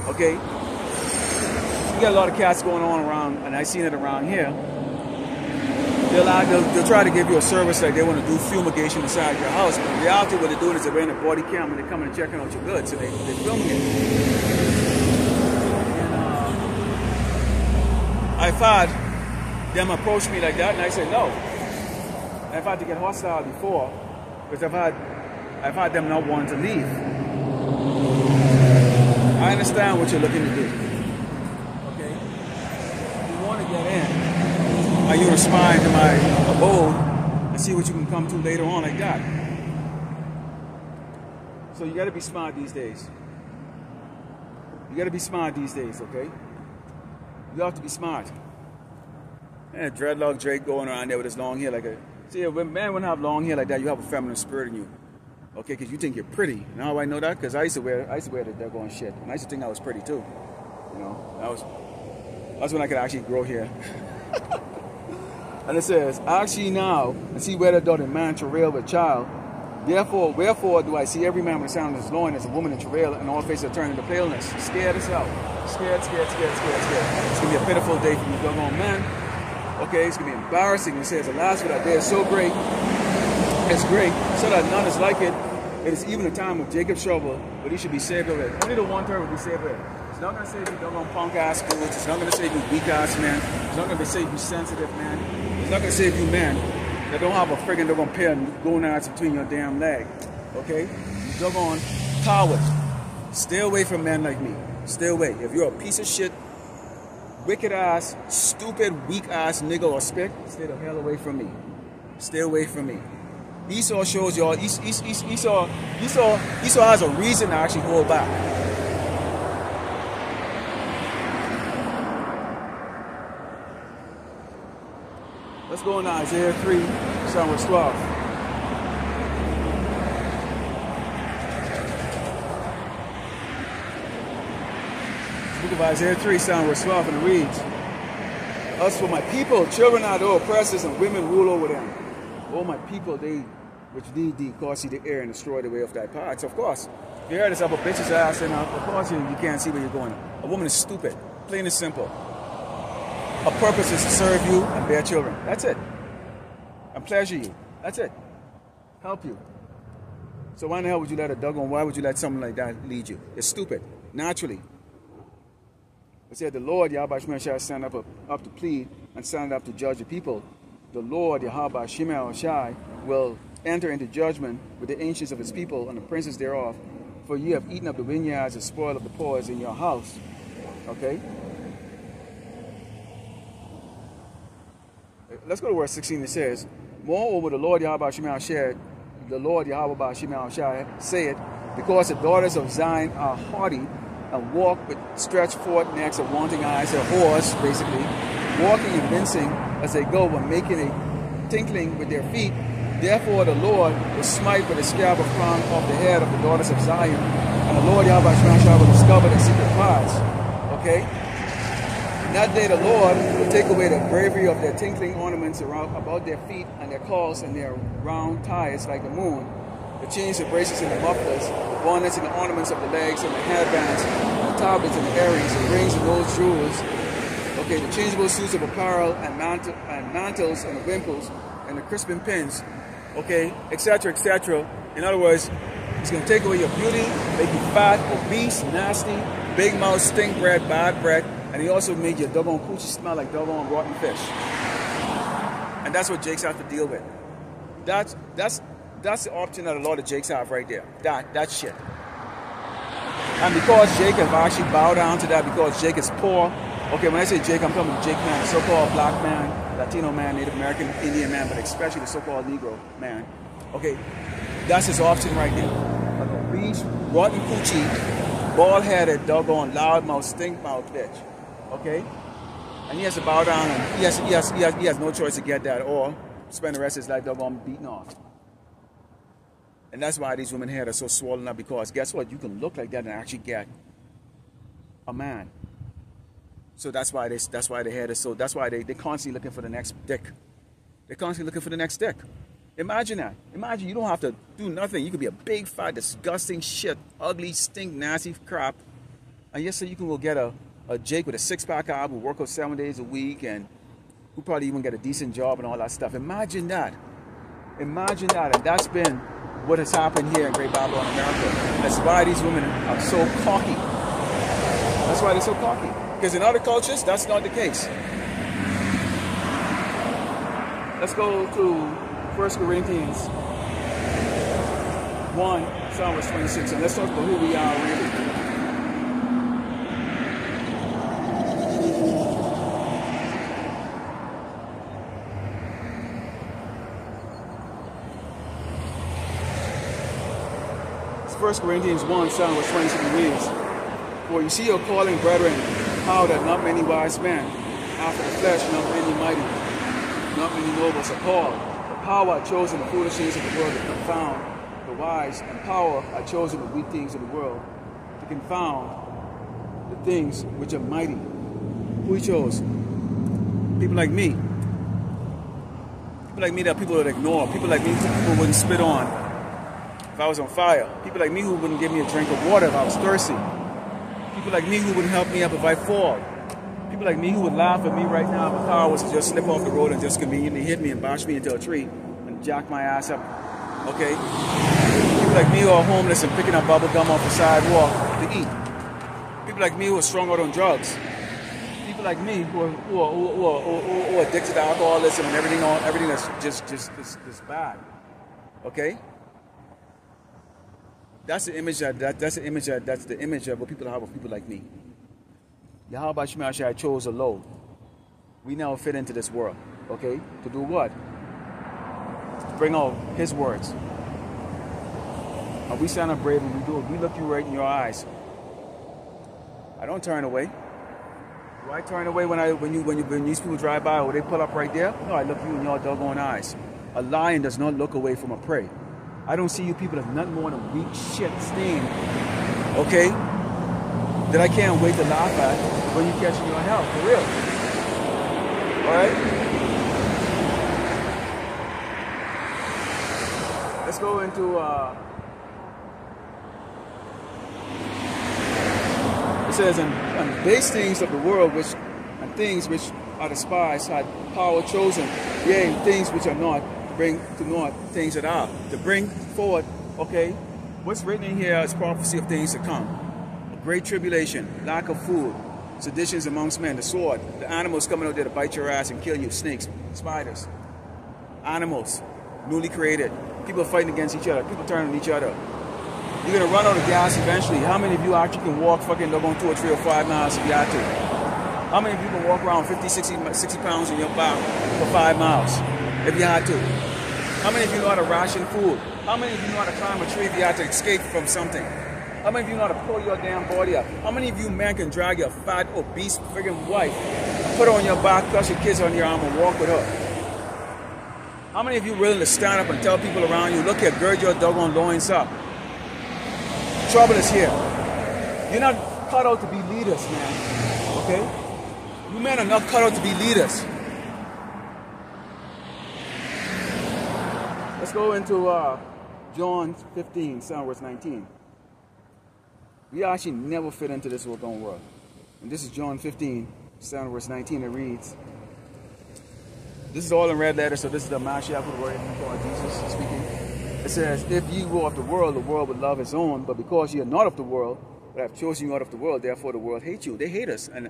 [SPEAKER 1] Okay? You got a lot of cats going on around, and I've seen it around here. They'll try to give you a service like they want to do fumigation inside your house, but in reality what they're doing is they're wearing a body cam and they're coming and checking out your goods, and they're filming it. And I've had them approach me like that, and I say no. And I've had to get hostile before, because I've had them not want to leave. I understand what you're looking to do. Okay? You want to get in, and you respond to my abode and see what you can come to later on like that. So you got to be smart these days. You got to be smart these days, okay? You have to be smart. And dreadlock Drake going around there with his long hair like a... See, when man wouldn't have long hair like that, you have a feminine spirit in you. Okay, because you think you're pretty. Now how I know that? Because I used to wear the daggone shit. And I used to think I was pretty too. You know, that's when I could actually grow hair. And it says, ask ye now, and see whether doth a man travail with child. Therefore, wherefore do I see every man with the sound of his loin as a woman in travail, and all faces are turned into paleness. Scared as hell. Scared. It's going to be a pitiful day for you doggone men. Okay, it's going to be embarrassing. It says, alas, for that day is so great. It's great, so that none is like it. It is even a time of Jacob's trouble, but he should be saved of it. Only the one third will be saved of it. It's not going to save you doggone punk ass fools. It's not going to save you weak ass men. It's not going to save you sensitive men. It's not going to save you men that don't have a friggin' doggone pair of gonads between your damn leg. Okay? You doggone coward. Stay away from men like me. Stay away. If you're a piece of shit, wicked ass, stupid, weak ass nigga or spick, stay the hell away from me. Stay away from me. Esau shows y'all, Esau has a reason to actually hold back. Let's go on to Isaiah 3, starting verse 12. Book of Isaiah 3, starting verse 12, and it reads, as for my people, children are the oppressors, and women rule over them. Oh, my people, they which need thee cause thee to err and destroy the way of thy paths. Of course, if you hear this up a bitch's ass, and of course you can't see where you're going. A woman is stupid, plain and simple. Her purpose is to serve you and bear children. That's it. And pleasure you. That's it. Help you. So why in the hell would you let a doggone, why would you let something like that lead you? It's stupid, naturally. It said the Lord, Yahweh Shemel, shall stand up to plead and stand up to judge the people. The Lord, Yahweh Shemel Shai, will enter into judgment with the ancients of his people and the princes thereof. For ye have eaten up the vineyards, the spoil of the poor is in your house. Okay? Let's go to verse 16. It says, moreover, the Lord Yahweh Shemel Shai, the Lord Yahweh Shemel Shai saith, because the daughters of Zion are haughty and walk with stretched forth necks and wanting eyes, they're whores, basically, walking and mincing as they go and making a tinkling with their feet. Therefore the Lord will smite with a scab of crown off the head of the daughters of Zion, and the Lord Yahweh Shemel will discover their secret parts. Okay? In that day the Lord will take away the bravery of their tinkling ornaments around about their feet and their calls and their round ties like the moon, the chains, the bracelets, and the mufflers, the bonnets and the ornaments of the legs and the headbands, and the tablets and the earrings, the rings and those jewels. Okay, the changeable suits of apparel and mantles and the wimples and the crisping pins. Okay, etc., etc. In other words, it's going to take away your beauty, make you fat, obese, nasty, big mouth, stink breath, bad breath, and he also made your doggone coochie smell like doggone rotten fish. And that's what Jakes have to deal with. That's the option that a lot of Jakes have right there. That shit. And because Jake have actually bowed down to that, because Jake is poor. Okay, when I say Jake, I'm talking about Jake man, the so-called black man, Latino man, Native American, Indian man, but especially the so-called Negro man. Okay, that's his option right there. Like a bleach, rotten coochie, bald-headed, doggone, loudmouth, stink-mouth bitch. Okay? And he has to bow down, and he has no choice to get that, or spend the rest of his life doggone beaten off. And that's why these women here are so swollen up, because guess what? You can look like that and actually get a man. So that's why they had it. So that's why they constantly looking for the next dick. They're constantly looking for the next dick. Imagine that. Imagine you don't have to do nothing. You could be a big, fat, disgusting shit, ugly, stink, nasty crap. And yes, so you can go get a Jake with a six-pack ab who work out 7 days a week and who probably even get a decent job and all that stuff. Imagine that. Imagine that. And that's been what has happened here in Great Babylon, America. That's why these women are so cocky. That's why they're so cocky. Because in other cultures, that's not the case. Let's go to 1 Corinthians 1, verse 26, and let's talk about who we are really. It's 1 Corinthians 1, verse 26 reads, for you see your calling, brethren, How that not many wise men after the flesh, not many mighty, not many nobles are called. The power are chosen the foolish things of the world to confound the wise, and power are chosen the weak things of the world to confound the things which are mighty. Who he chose? People like me. People like me that people would ignore. People like me people wouldn't spit on if I was on fire. People like me who wouldn't give me a drink of water if I was thirsty. People like me who wouldn't help me up if I fall. People like me who would laugh at me right now if a car was to just slip off the road and just conveniently hit me and bash me into a tree and jack my ass up. Okay? People like me who are homeless and picking up bubble gum off the sidewalk to eat. People like me who are strung out on drugs. People like me who are addicted to alcoholism and everything that's just bad. Okay? That's the image that's the image of what people have of people like me. Yahweh Shemashai chose a low. We now fit into this world. Okay? To do what? To bring out his words. And we stand up brave and we do it. We look you right in your eyes. I don't turn away. Do I turn away when these people drive by or they pull up right there? No, I look you in your doggone eyes. A lion does not look away from a prey. I don't see you people as nothing more than a weak shit stain, okay, that I can't wait to laugh at when you catch me on hell, for real. Alright? Let's go into, it says, and base things of the world, and things which are despised, had power chosen, yea, things which are not, bring to naught things that are. To bring forward, okay, what's written in here is prophecy of things to come. A great tribulation, lack of food, seditions amongst men, the sword, the animals coming out there to bite your ass and kill you, snakes, spiders, animals, newly created, people fighting against each other, people turning on each other. You're going to run out of gas eventually. How many of you actually can walk fucking 2 or 3 or 5 miles if you had to? How many of you can walk around 50, 60 pounds in your back for 5 miles? If you had to. How many of you know how to ration food? How many of you know how to climb a tree if you had to escape from something? How many of you know how to pull your damn body up? How many of you men can drag your fat, obese, friggin' wife, put her on your back, plus your kids on your arm and walk with her? How many of you willing to stand up and tell people around you, look here, gird your doggone loins up? Trouble is here. You're not cut out to be leaders, man. Okay? You men are not cut out to be leaders. Let's go into John 15, verse 19. We actually never fit into this world. And this is John 15, verse 19. It reads, this is all in red letters, so this is the Mashiach word for Jesus speaking. It says, if ye were of the world would love his own, but because ye are not of the world, but I have chosen you out of the world, therefore the world hates you. They hate us, and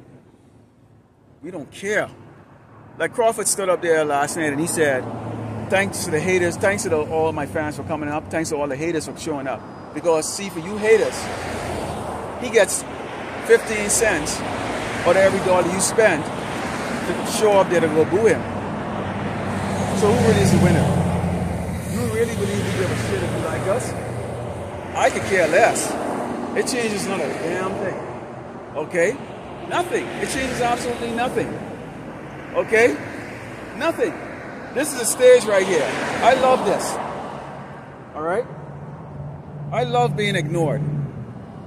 [SPEAKER 1] we don't care. Like Crawford stood up there last night and he said, thanks to the haters, thanks to all my fans for coming up, thanks to all the haters for showing up. Because, see, for you haters, he gets 15 cents out of every dollar you spend to show up there to go boo him. So who really is the winner? You really believe we give a shit if you like us? I could care less. It changes not a damn thing. Okay? Nothing. It changes absolutely nothing. Okay? Nothing. This is a stage right here. I love this. Alright? I love being ignored.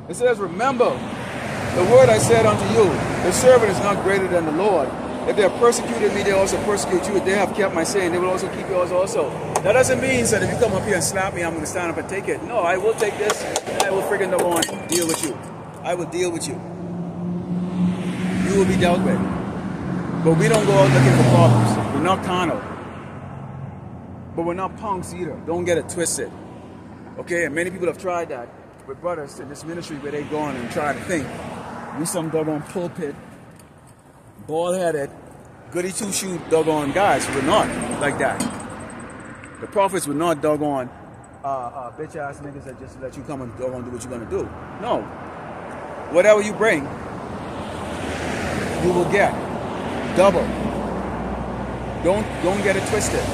[SPEAKER 1] It says, remember the word I said unto you, the servant is not greater than the Lord. If they have persecuted me, they also persecute you. If they have kept my saying, they will also keep yours also. That doesn't mean that if you come up here and slap me, I'm going to stand up and take it. No, I will take this, and I will friggin' go on and deal with you. I will deal with you. You will be dealt with. But we don't go out looking for problems. We're not carnal. But we're not punks either. Don't get it twisted. Okay, and many people have tried that with brothers in this ministry where they go on and try to think we some doggone pulpit, bald-headed, goody two-shoe doggone guys. We're not like that. The prophets were not doggone bitch-ass niggas that just let you come and doggone do what you're gonna do. No. Whatever you bring, you will get double. Don't get it twisted.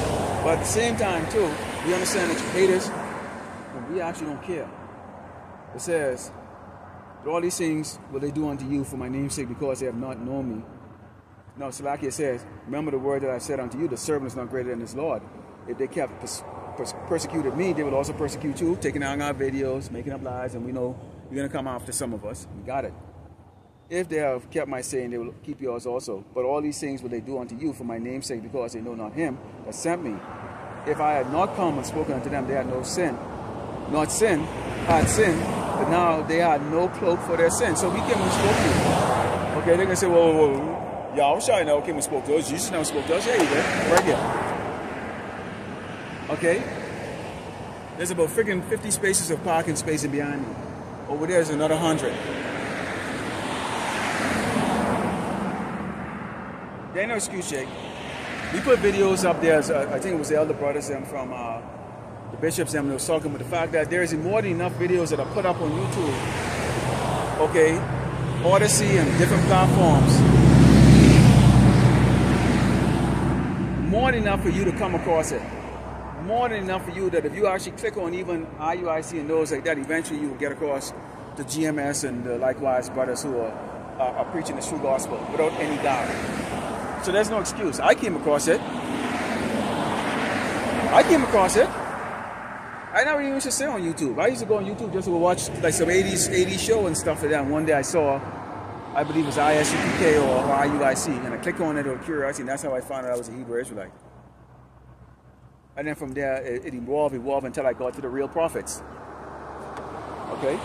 [SPEAKER 1] But at the same time, too, we understand that you're haters, and we actually don't care. It says, But all these things will they do unto you for my name's sake, because they have not known me. No, Salakia says, remember the word that I said unto you, the servant is not greater than his Lord. If they kept persecuted me, they will also persecute you, taking down our videos, making up lies, and we know you're going to come after some of us. We got it. If they have kept my saying, they will keep yours also. But all these things will they do unto you for my name's sake, because they know not him that sent me. If I had not come and spoken unto them, they had no sin. Not sin, had sin, but now they had no cloak for their sin. So we came and spoke to you. Okay, they're going to say, whoa. Y'all sure now came and spoke to us. Jesus never spoke to us. Yeah, you did. Right here. Okay? There's about freaking 50 spaces of parking space behind me. Over there is another 100. There ain't no excuse, Jake. We put videos up there. I think it was the elder brothers and from the bishops and they was talking about the fact that there is more than enough videos that are put up on YouTube. Okay? Odyssey and different platforms. More than enough for you to come across it. More than enough for you that if you actually click on even IUIC and those like that, eventually you will get across the GMS and the likewise brothers who are preaching the true gospel without any doubt. So there's no excuse. I came across it. I never even used to stay on YouTube. I used to go on YouTube just to watch like some 80s show and stuff like that. And one day I saw, I believe it was ISUPK or IUIC, and I clicked on it out of curiosity, and that's how I found out I was a Hebrew Israelite. And then from there, it evolved until I got to the real prophets. Okay?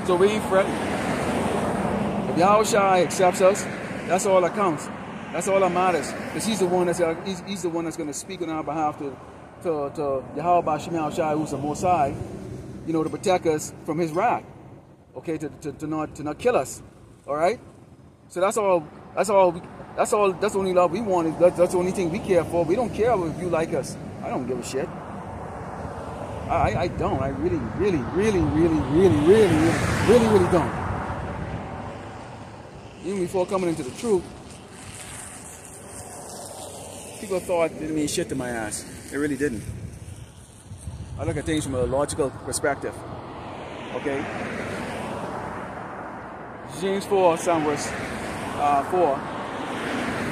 [SPEAKER 1] So we ain't fretting. If Yahushua accepts us, that's all that counts. That's all that matters. Because he's the one that's going to speak on our behalf to Yahweh Bashim Yahushua, who's the Most High, you know, to protect us from his wrath. Okay, to not kill us. All right? So that's the only love we want. That's the only thing we care for. We don't care if you like us. I don't give a shit. I don't. I really don't. Even before coming into the truth, people thought it didn't mean shit to my ass. It really didn't. I look at things from a logical perspective. Okay? James 4, Psalm verse 4.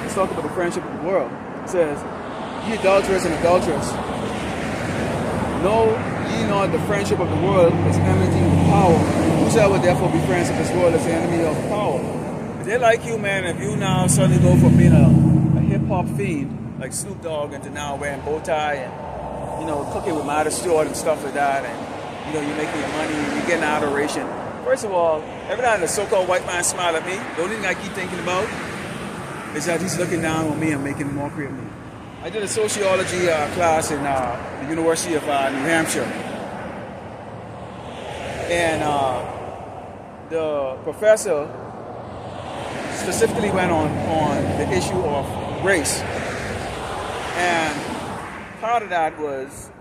[SPEAKER 1] Let's talk about the friendship of the world. It says, ye adulterers and adulterers, know ye not the friendship of the world is enmity with power. Whosoever therefore be friends of this world is the enemy of power. If they like you, man, if you now suddenly go from being a hip-hop fiend, like Snoop Dogg, into now wearing bow tie and, you know, cooking with Midas Stewart and stuff like that, and, you know, you're making your money, you're getting adoration. First of all, every time the so-called white man smile at me, the only thing I keep thinking about is that he's looking down on me and making a mockery of me. I did a sociology class in the University of New Hampshire. And the professor specifically went on the issue of race. And part of that was,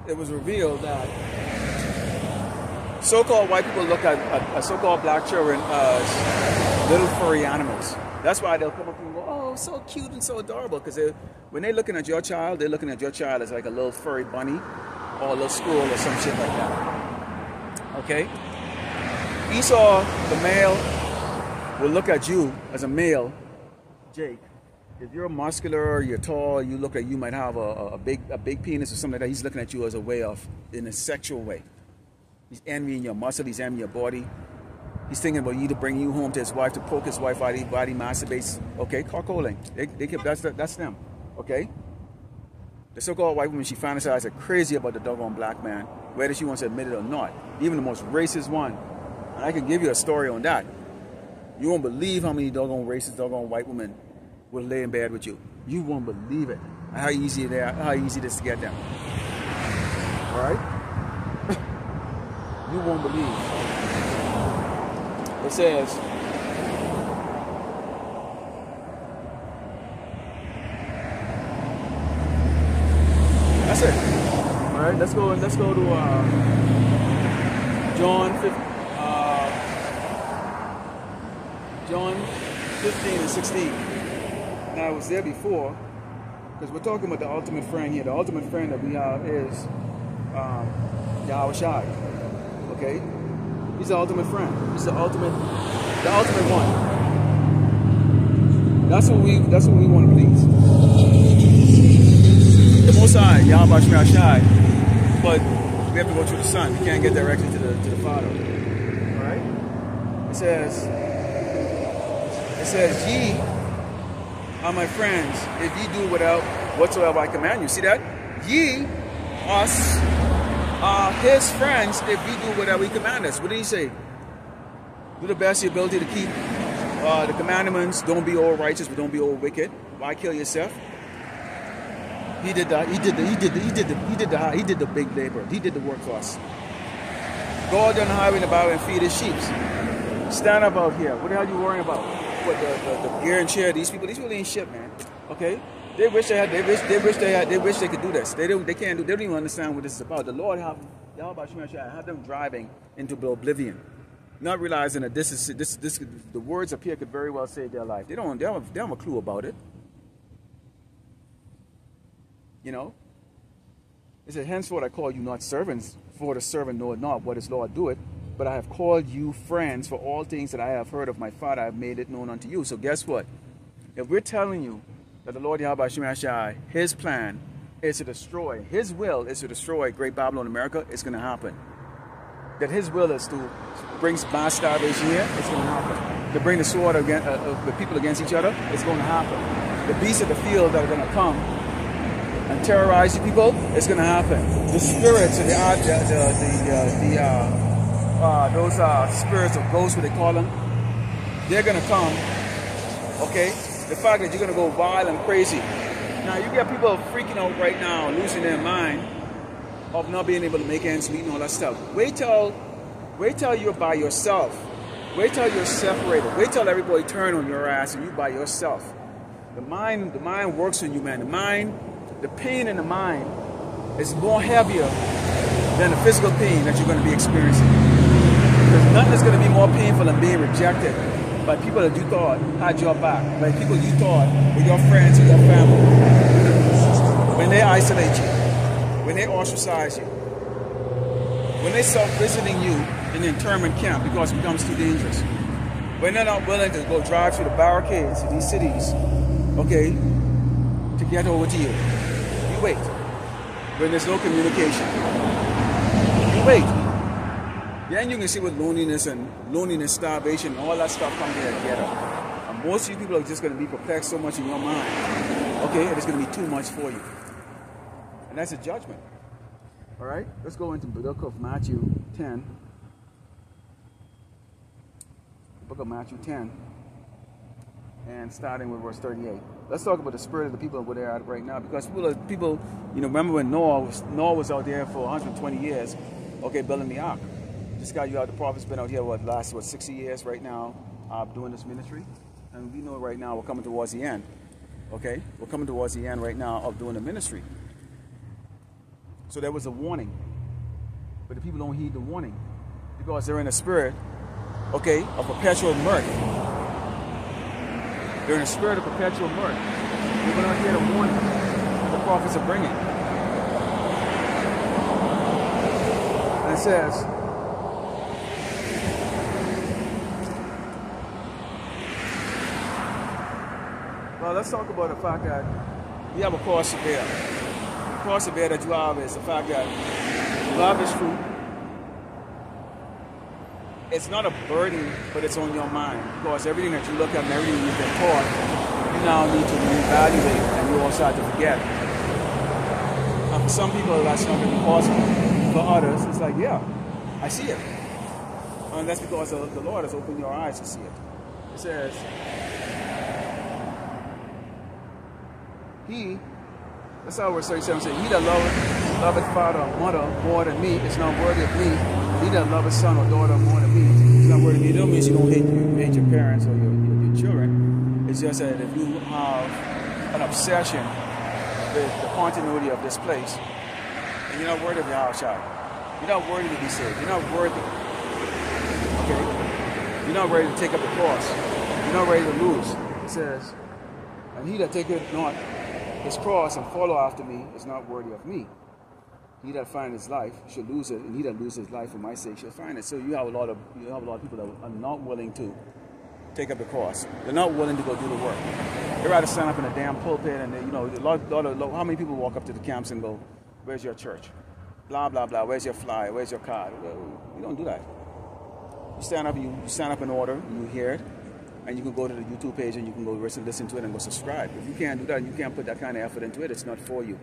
[SPEAKER 1] it was revealed that so-called white people look at so-called black children as little furry animals. That's why they'll come up and go, oh, so cute and so adorable. Because when they're looking at your child, they're looking at your child as like a little furry bunny or a little squirrel or some shit like that. Okay? Esau, the male, will look at you as a male, Jake. If you're muscular, you're tall, you look like you might have a big penis or something like that, he's looking at you as a way of, in a sexual way. He's envying your muscle, he's envying your body. He's thinking about you to bring you home to his wife, to poke his wife while he masturbates. Okay, carcooling. That's them. Okay? The so-called white woman, she fantasizes crazy about the doggone black man, whether she wants to admit it or not. Even the most racist one. And I can give you a story on that. You won't believe how many doggone racist, doggone white women will lay in bed with you. You won't believe it. How easy it is to get them. Alright? You won't believe. It says, that's it. All right, let's go to John 15 and 16. Now I was there before, because we're talking about the ultimate friend here. The ultimate friend that we have is Yahushua. Okay. He's the ultimate friend. He's the ultimate one. That's what we want to please. The Most High, Yahweh Shema Shai. But we have to go through the Son. We can't get directly to the Father. All right? It says, ye are my friends if ye do whatsoever I command you. See that? Ye, us, are his friends if we do whatever he command us. What did he say? Do the best of your ability to keep the commandments. Don't be all righteous, but don't be all wicked. Why kill yourself? He did the big labor. He did the work for us. Go out on the highway and the byway and feed his sheep. Stand up out here. What the hell are you worrying about? What the gear and chair? These people ain't shit, man. Okay? They wish they could do this. They don't even understand what this is about. The Lord have them driving into oblivion, not realizing that the words up here could very well save their life. They don't have a clue about it. You know? It said, henceforth I call you not servants, for the servant knoweth not what his Lord doeth, but I have called you friends, for all things that I have heard of my Father I have made it known unto you. So guess what? If we're telling you that the Lord Yahweh Shema Shai, his plan is to destroy, his will is to destroy Great Babylon America, it's going to happen. That his will is to bring mass starvation here, it's going to happen. To bring the sword against the people against each other, it's going to happen. The beasts of the field that are going to come and terrorize you people, it's going to happen. The spirits of those spirits of ghosts, what they call them, they're going to come. Okay, the fact that you're going to go wild and crazy. Now you get people freaking out right now, losing their mind of not being able to make ends meet and all that stuff. Wait till you're by yourself. Wait till you're separated. Wait till everybody turn on your ass and you by yourself. The mind works on you, man. The pain in the mind is more heavier than the physical pain that you're going to be experiencing. Because nothing is going to be more painful than being rejected by people that you thought had your back, by people you thought were your friends or your family. When they isolate you, when they ostracize you, when they start visiting you in the internment camp because it becomes too dangerous, when they're not willing to go drive through the barricades of these cities, okay, to get over to you. You wait. When there's no communication. You wait. Then you can see what loneliness, starvation, and all that stuff come there together. And most of you people are just going to be perplexed so much in your mind. Okay, it's going to be too much for you. And that's a judgment. All right, let's go into the book of Matthew 10. The book of Matthew 10. And starting with verse 38. Let's talk about the spirit of the people where they're at right now. Because people, you know, remember when Noah was out there for 120 years, okay, building the ark. This guy, the prophet's been out here, last 60 years right now, doing this ministry. And we know right now we're coming towards the end. Okay? We're coming towards the end right now of doing the ministry. So there was a warning. But the people don't heed the warning. Because they're in a spirit, okay, of perpetual mirth. They're in a spirit of perpetual mirth. They will not hear the warning that the prophets are bringing. And it says, well, let's talk about the fact that we have a cross to bear. The cross to bear that you have is the fact that love is true. It's not a burden, but it's on your mind. Because everything that you look at and everything you've been taught, you now need to reevaluate and you also have to forget. And for some people, that's not going to be possible. For others, it's like, yeah, I see it. And that's because the Lord has opened your eyes to see it. It says, that's how verse 37 says, he that loveth father or mother more than me is not worthy of me. He that loveth son or daughter more than me is not worthy of me. It don't mean you don't hate your parents or your children. It's just that if you have an obsession with the continuity of this place, and you're not worthy of your house child. You're not worthy to be saved. You're not worthy. Okay? You're not ready to take up the cross. You're not ready to lose. It says, and he that taketh not his cross and follow after me is not worthy of me. He that finds his life should lose it, and he that loses his life for my sake shall find it. So you have a lot of people that are not willing to take up the cross. They're not willing to go do the work. They rather stand up in a damn pulpit, and how many people walk up to the camps and go, "Where's your church? Blah blah blah. Where's your flyer? Where's your card?" Well, we don't do that. You stand up in order, and you hear it, and you can go to the YouTube page and you can go listen to it and go subscribe. If you can't do that, and you can't put that kind of effort into it, it's not for you.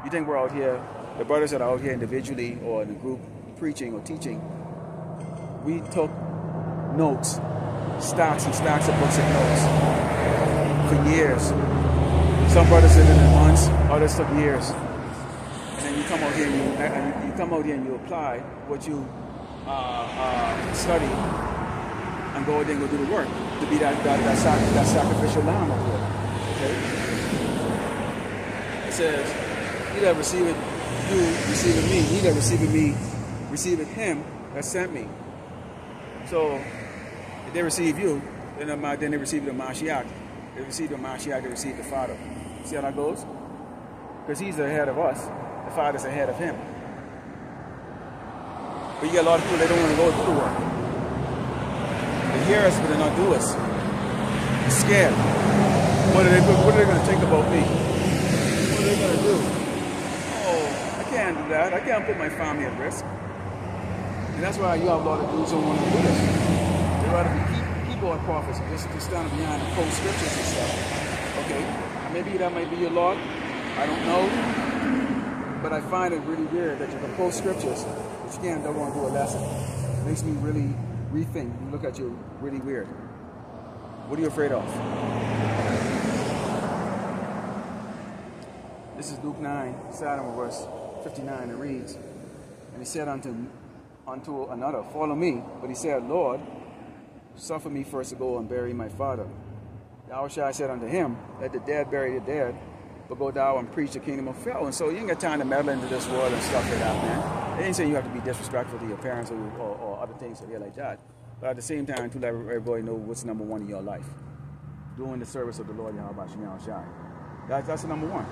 [SPEAKER 1] You think we're out here, the brothers that are out here individually or in a group preaching or teaching, we took notes, stacks and stacks of books and notes for years. Some brothers did it in months, others took years. And then you come out here and you apply what you study and go out there and go do the work to be that sacrificial lamb of God. Okay? It says, "He that receiveth you, receiveth me. He that receiveth me, receiveth him that sent me." So, if they receive you, then they receive the Mashiach. They receive the Mashiach, they receive the Father. See how that goes? Because he's ahead of us. The Father's ahead of him. But you get a lot of people, they don't want to go do the work. They hear us, but they not do us. They're scared. What are they going to think about me? What are they going to do? Oh, I can't do that. I can't put my family at risk. And that's why you have a lot of dudes who don't want to do this. They rather be keyboard prophets, just stand behind and quote scriptures and stuff. Okay, maybe that might be your Lord. I don't know. But I find it really weird that you can quote scriptures, but you can't want to do a lesson. It makes me really rethink. You look at you really weird. What are you afraid of? This is Luke 9, starting with verse 59. It reads, "And he said unto another, Follow me. But he said, Lord, suffer me first to go and bury my father. Yahushua said unto him, Let the dead bury the dead, but go thou and preach the kingdom of hell." And so you ain't got time to meddle into this world and stuff like that, man. They ain't saying you have to be disrespectful to your parents or other things like that. But at the same time, to let everybody know what's number one in your life. Doing the service of the Lord Yahushua. That's the number one.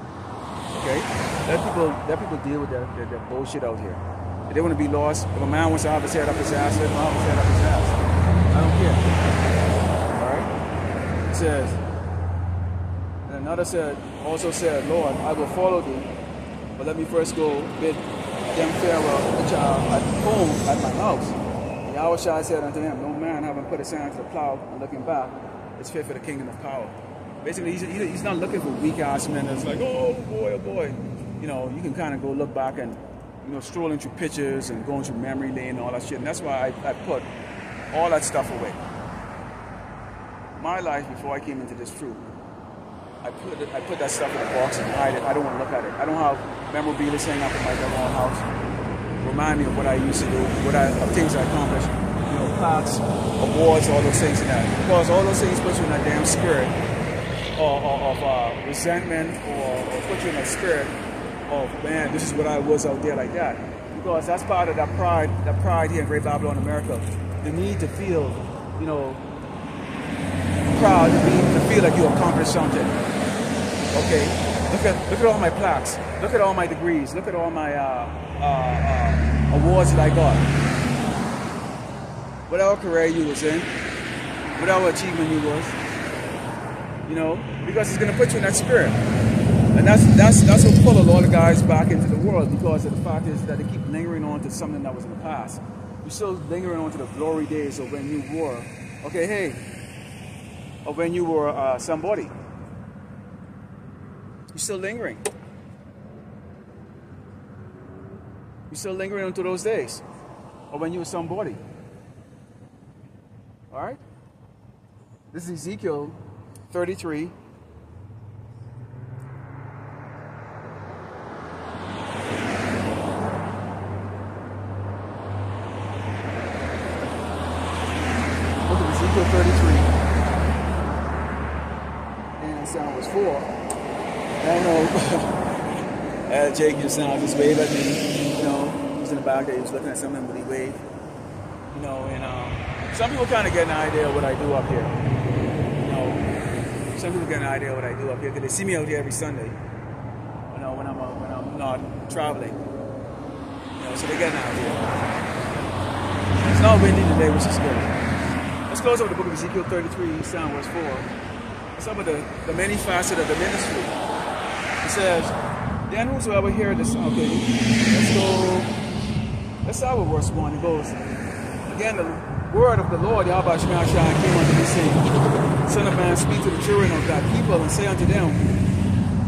[SPEAKER 1] Okay? Let people deal with their bullshit out here. If they want to be lost, if a man wants to have his head up his ass, let him have his head up his ass. I don't care. Alright? It says, and another also said, Lord, I will follow thee, but let me first go bid them farewell at home at my house. And Yahushua said unto him, No man having put his hand to the plow and looking back is fit for the kingdom of power. Basically, he's not looking for weak ass men that's like, oh boy. You know, you can kind of go look back and, you know, strolling through pictures and going through memory lane and all that shit. And that's why I put all that stuff away. My life before I came into this truth, I put that stuff in a box and hide it. I don't want to look at it. I don't have memorabilia hanging up in my own house. Remind me of what I used to do, of things I accomplished. You know, plaques, awards, all those things and that. Because all those things put you in that damn spirit of resentment or put you in that spirit of, man, this is what I was out there like that. Because that's part of that pride here in Great Babylon, America. The need to feel, you know, proud, to feel like you accomplished something. Okay, look at all my plaques. Look at all my degrees. Look at all my awards that I got. Whatever career you was in, whatever achievement you was, you know, because it's gonna put you in that spirit. And that's what pull a lot of guys back into the world, because of the fact is that they keep lingering on to something that was in the past. You're still lingering on to the glory days of when you were, of when you were somebody. You're still lingering. You're still lingering onto those days of when you were somebody. All right? This is Ezekiel 33. Look at Ezekiel 33. And sound was 4. I don't know. Jake just now just waved at me. You know, he was in the back there. He was looking at something, but he waved. You know, and some people kind of get an idea of what I do up here. You know, some people get an idea of what I do up here because they see me out here every Sunday. You know, when I'm not traveling. So they get an idea. It's not windy today, which is good. Let's close up the book of Ezekiel 33, starting verse 4. Some of the many facets of the ministry. It says, then whosoever heareth this, okay, let's start with verse 1. It goes, again, the word of the Lord, Yahweh Shema Shai, came unto me, saying, Son of man, speak to the children of thy people, and say unto them,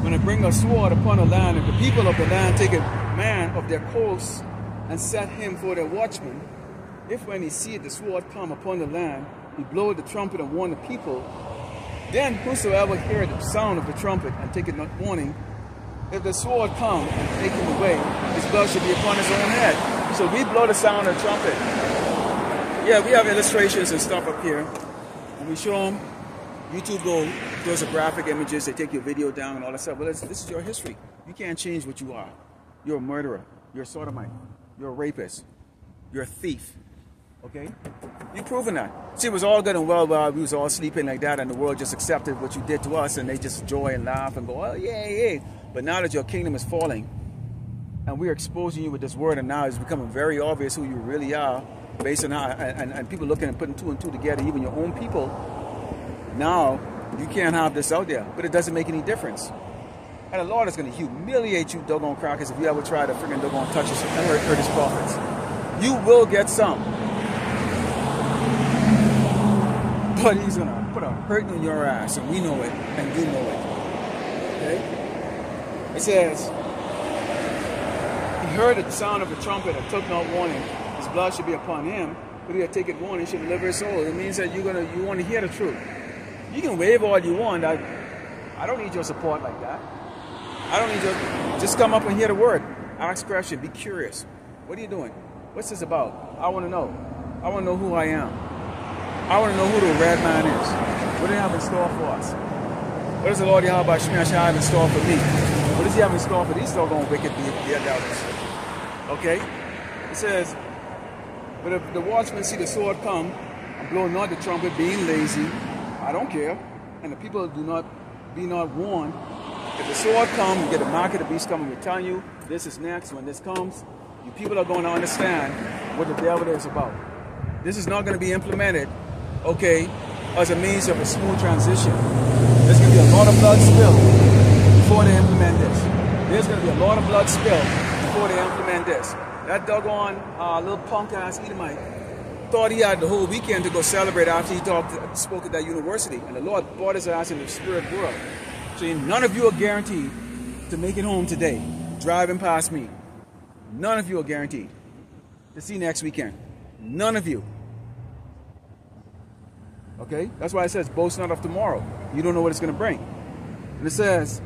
[SPEAKER 1] when I bring a sword upon the land, if the people of the land take a man of their coasts, and set him for their watchman, if when he seeth the sword come upon the land, he blow the trumpet and warn the people, then whosoever heareth the sound of the trumpet and taketh not warning, if the sword come and take him away, his blood should be upon his own head. So we blow the sound of the trumpet. Yeah, we have illustrations and stuff up here, and we show them. YouTube those are graphic images. They take your video down and all that stuff. But this is your history. You can't change what you are. You're a murderer. You're a sodomite. You're a rapist. You're a thief. Okay? You've proven that. See, it was all good and well while we was all sleeping like that, and the world just accepted what you did to us, and they just joy and laugh and go, oh, yeah. But now that your kingdom is falling, and we're exposing you with this word, and now it's becoming very obvious who you really are, based on how, and people looking and putting two and two together, even your own people, now you can't have this out there. But it doesn't make any difference. And the Lord is going to humiliate you, doggone crackers, if you ever try to freaking doggone touch us and hurt his prophets. You will get some. But he's going to put a hurt in your ass, and we know it, and you know it. Okay? It says, he heard the sound of the trumpet and took no warning. His blood should be upon him, but he had taken warning, should deliver his soul. It means that you want to hear the truth. You can wave all you want. I don't need your support like that. I don't need your... Just come up and hear the word. Ask questions. Be curious. What are you doing? What's this about? I want to know. I want to know who I am. I want to know who the red man is. What do they have in store for us? What does the Lord Yahweh Shema Shai have in store for me? What does he have in store for these doggone wicked doubters? Okay? It says, but if the watchmen see the sword come, and blow not the trumpet, being lazy, I don't care. And the people be not warned. If the sword comes, you get the mark of the beast coming. We're telling you, this is next. When this comes, you people are going to understand what the devil is about. This is not going to be implemented, okay, as a means of a smooth transition. There's going to be a lot of blood spilled before they implement this. There's going to be a lot of blood spilled before they implement this. That doggone little punk-ass Edomite thought he had the whole weekend to go celebrate after he spoke at that university. And the Lord brought his ass in the spirit world. So none of you are guaranteed to make it home today, driving past me. None of you are guaranteed to see next weekend. None of you. Okay? That's why it says, boast not of tomorrow. You don't know what it's going to bring. And it says,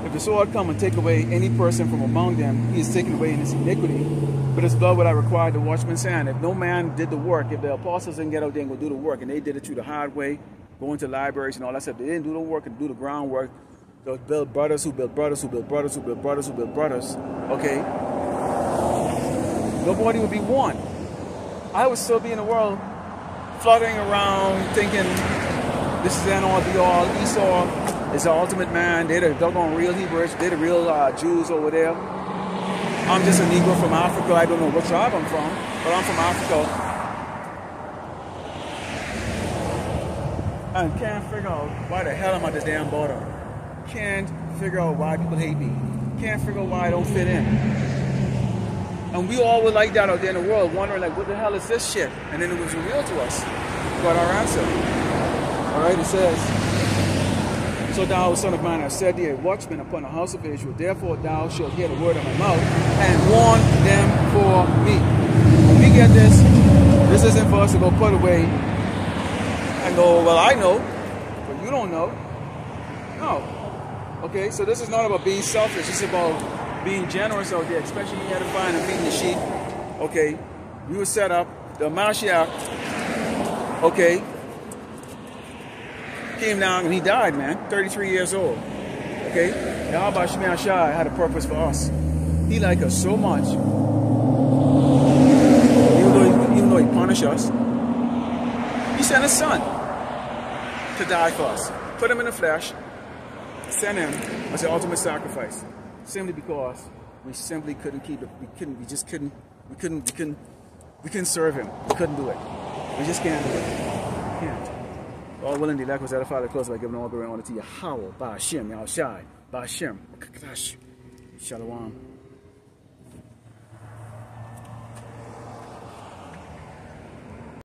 [SPEAKER 1] if the sword come and take away any person from among them, he is taken away in his iniquity. But his blood will I require the watchman's hand. If no man did the work, if the apostles didn't get out there and go do the work, and they did it through the hard way, going to libraries and all that stuff, they didn't do the work and do the groundwork. Those build brothers who build brothers who build brothers who build brothers who build brothers. Okay? Nobody would be one. I would still be in the world fluttering around thinking this is the end all be all. Esau is the ultimate man. They're the doggone real Hebrews. They're the real Jews over there. I'm just a Negro from Africa. I don't know what tribe I'm from, but I'm from Africa. And can't figure out why the hell I'm at this damn border. Can't figure out why people hate me. Can't figure out why I don't fit in. And we all were like that out there in the world, wondering like, what the hell is this shit? And then it was revealed to us. We got our answer. Alright, it says, so thou, son of man, hast set thee a watchman upon the house of Israel. Therefore thou shalt hear the word of my mouth and warn them for me. When we get this isn't for us to go put away and go, well, I know, but you don't know. No. Okay, so this is not about being selfish. It's about being generous out there, especially when you had to find and feeding the sheep. Okay, we were set up. The Mashiach, okay, came down and he died, man, 33 years old. Okay, Yahweh Shema Shai had a purpose for us. He liked us so much, even though he punished us, he sent his son to die for us. Put him in the flesh, sent him as the ultimate sacrifice, simply because we simply couldn't keep it. We couldn't serve him. We couldn't do it. We just can't do it. We can't. All willing, the elect was edify the close by giving all glory and honor to Yahweh, Ba'ashem, Yahushai, Ba'ashem, Shalom.